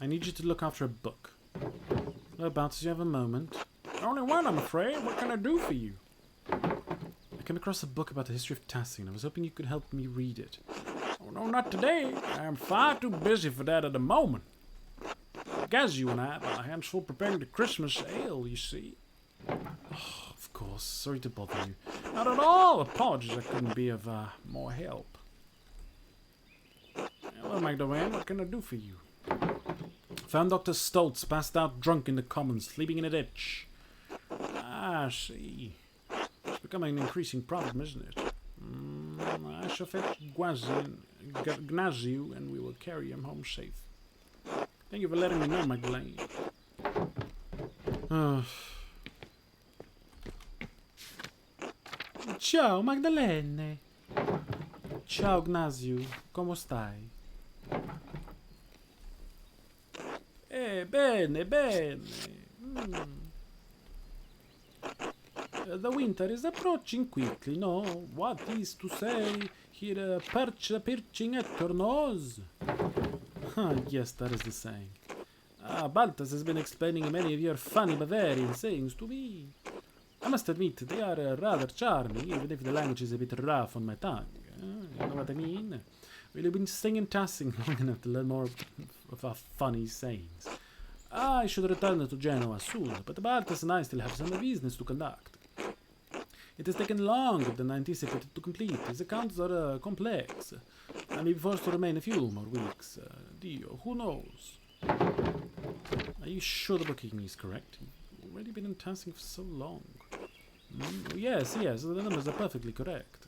I need you to look after a book. Hello, Baltus, you have a moment? Only one, I'm afraid. What can I do for you? I came across a book about the history of tassing, and I was hoping you could help me read it. Oh, no, not today. I am far too busy for that at the moment. Gazoo and I have our hands full preparing the Christmas ale, you see. Oh, of course. Sorry to bother you. Not at all. Apologies, I couldn't be of more help. Hello, Magdalene. What can I do for you? Found Dr. Stoltz passed out drunk in the commons, sleeping in a ditch. Ah, I see. It's becoming an increasing problem, isn't it? I shall fetch Gnaziu and we will carry him home safe. Thank you for letting me know, Magdalene. Ciao, Magdalene. Ciao, Gnaziu. Come stai? Bene, bene. The winter is approaching quickly, no? What is to say, here perching at your nose? Yes, that is the saying. Balthus has been explaining many of your funny Bavarian sayings to me. I must admit, they are rather charming, even if the language is a bit rough on my tongue. You know what I mean? Well, you've been singing tassing long enough to learn more of our funny sayings. I should return to Genoa soon, but Balthus and I still have some business to conduct. It has taken longer than I anticipated to complete. His accounts are complex. I may be forced to remain a few more weeks. Dio, who knows? Are you sure the bookkeeping is correct? You've already been in tassing for so long. Yes, the numbers are perfectly correct.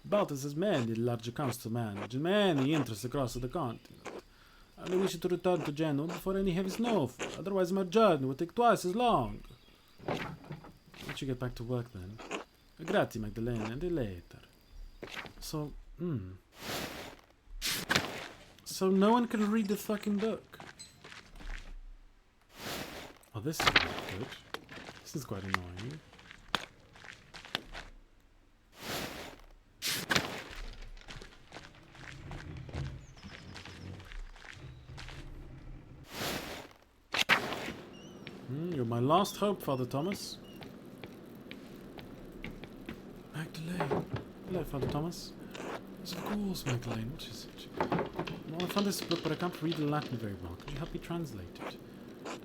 Balthus has many large accounts to manage and many interests across the continent. I only wish to return to Genoa before any heavy snowfall, otherwise my journey will take twice as long. Let you get back to work then. Grazie, Magdalena, and later. So no one can read the fucking book. Oh, this is not good. This is quite annoying. You're my last hope, Father Thomas. Magdalene. Hello, Father Thomas. Yes, of course, Magdalene. What is it? Well, I found this book, but I can't read Latin very well. Could you help me translate it?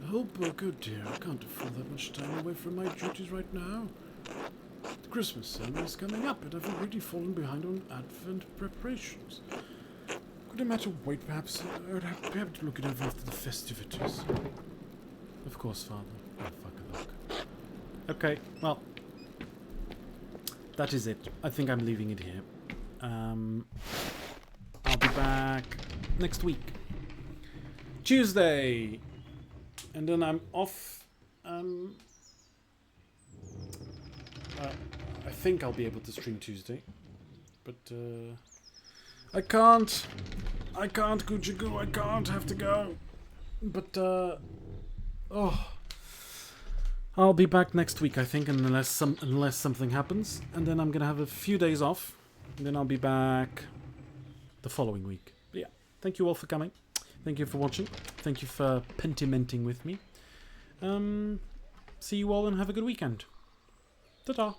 I hope, good dear. I can't afford that much time away from my duties right now. The Christmas sermon is coming up, and I've already fallen behind on Advent preparations. Could a matter wait, perhaps? I would have to look it over after the festivities. Of course, Father. Oh, fuck a look. Okay, well, that is it. I think I'm leaving it here. I'll be back next week. Tuesday! And then I'm off. I think I'll be able to stream Tuesday. But, I can't, Gucci-goo, I can't, have to go. But, I'll be back next week, I think, unless something happens. And then I'm gonna have a few days off. And then I'll be back the following week. But yeah, thank you all for coming. Thank you for watching. Thank you for pentimenting with me. See you all and have a good weekend. Ta-ta.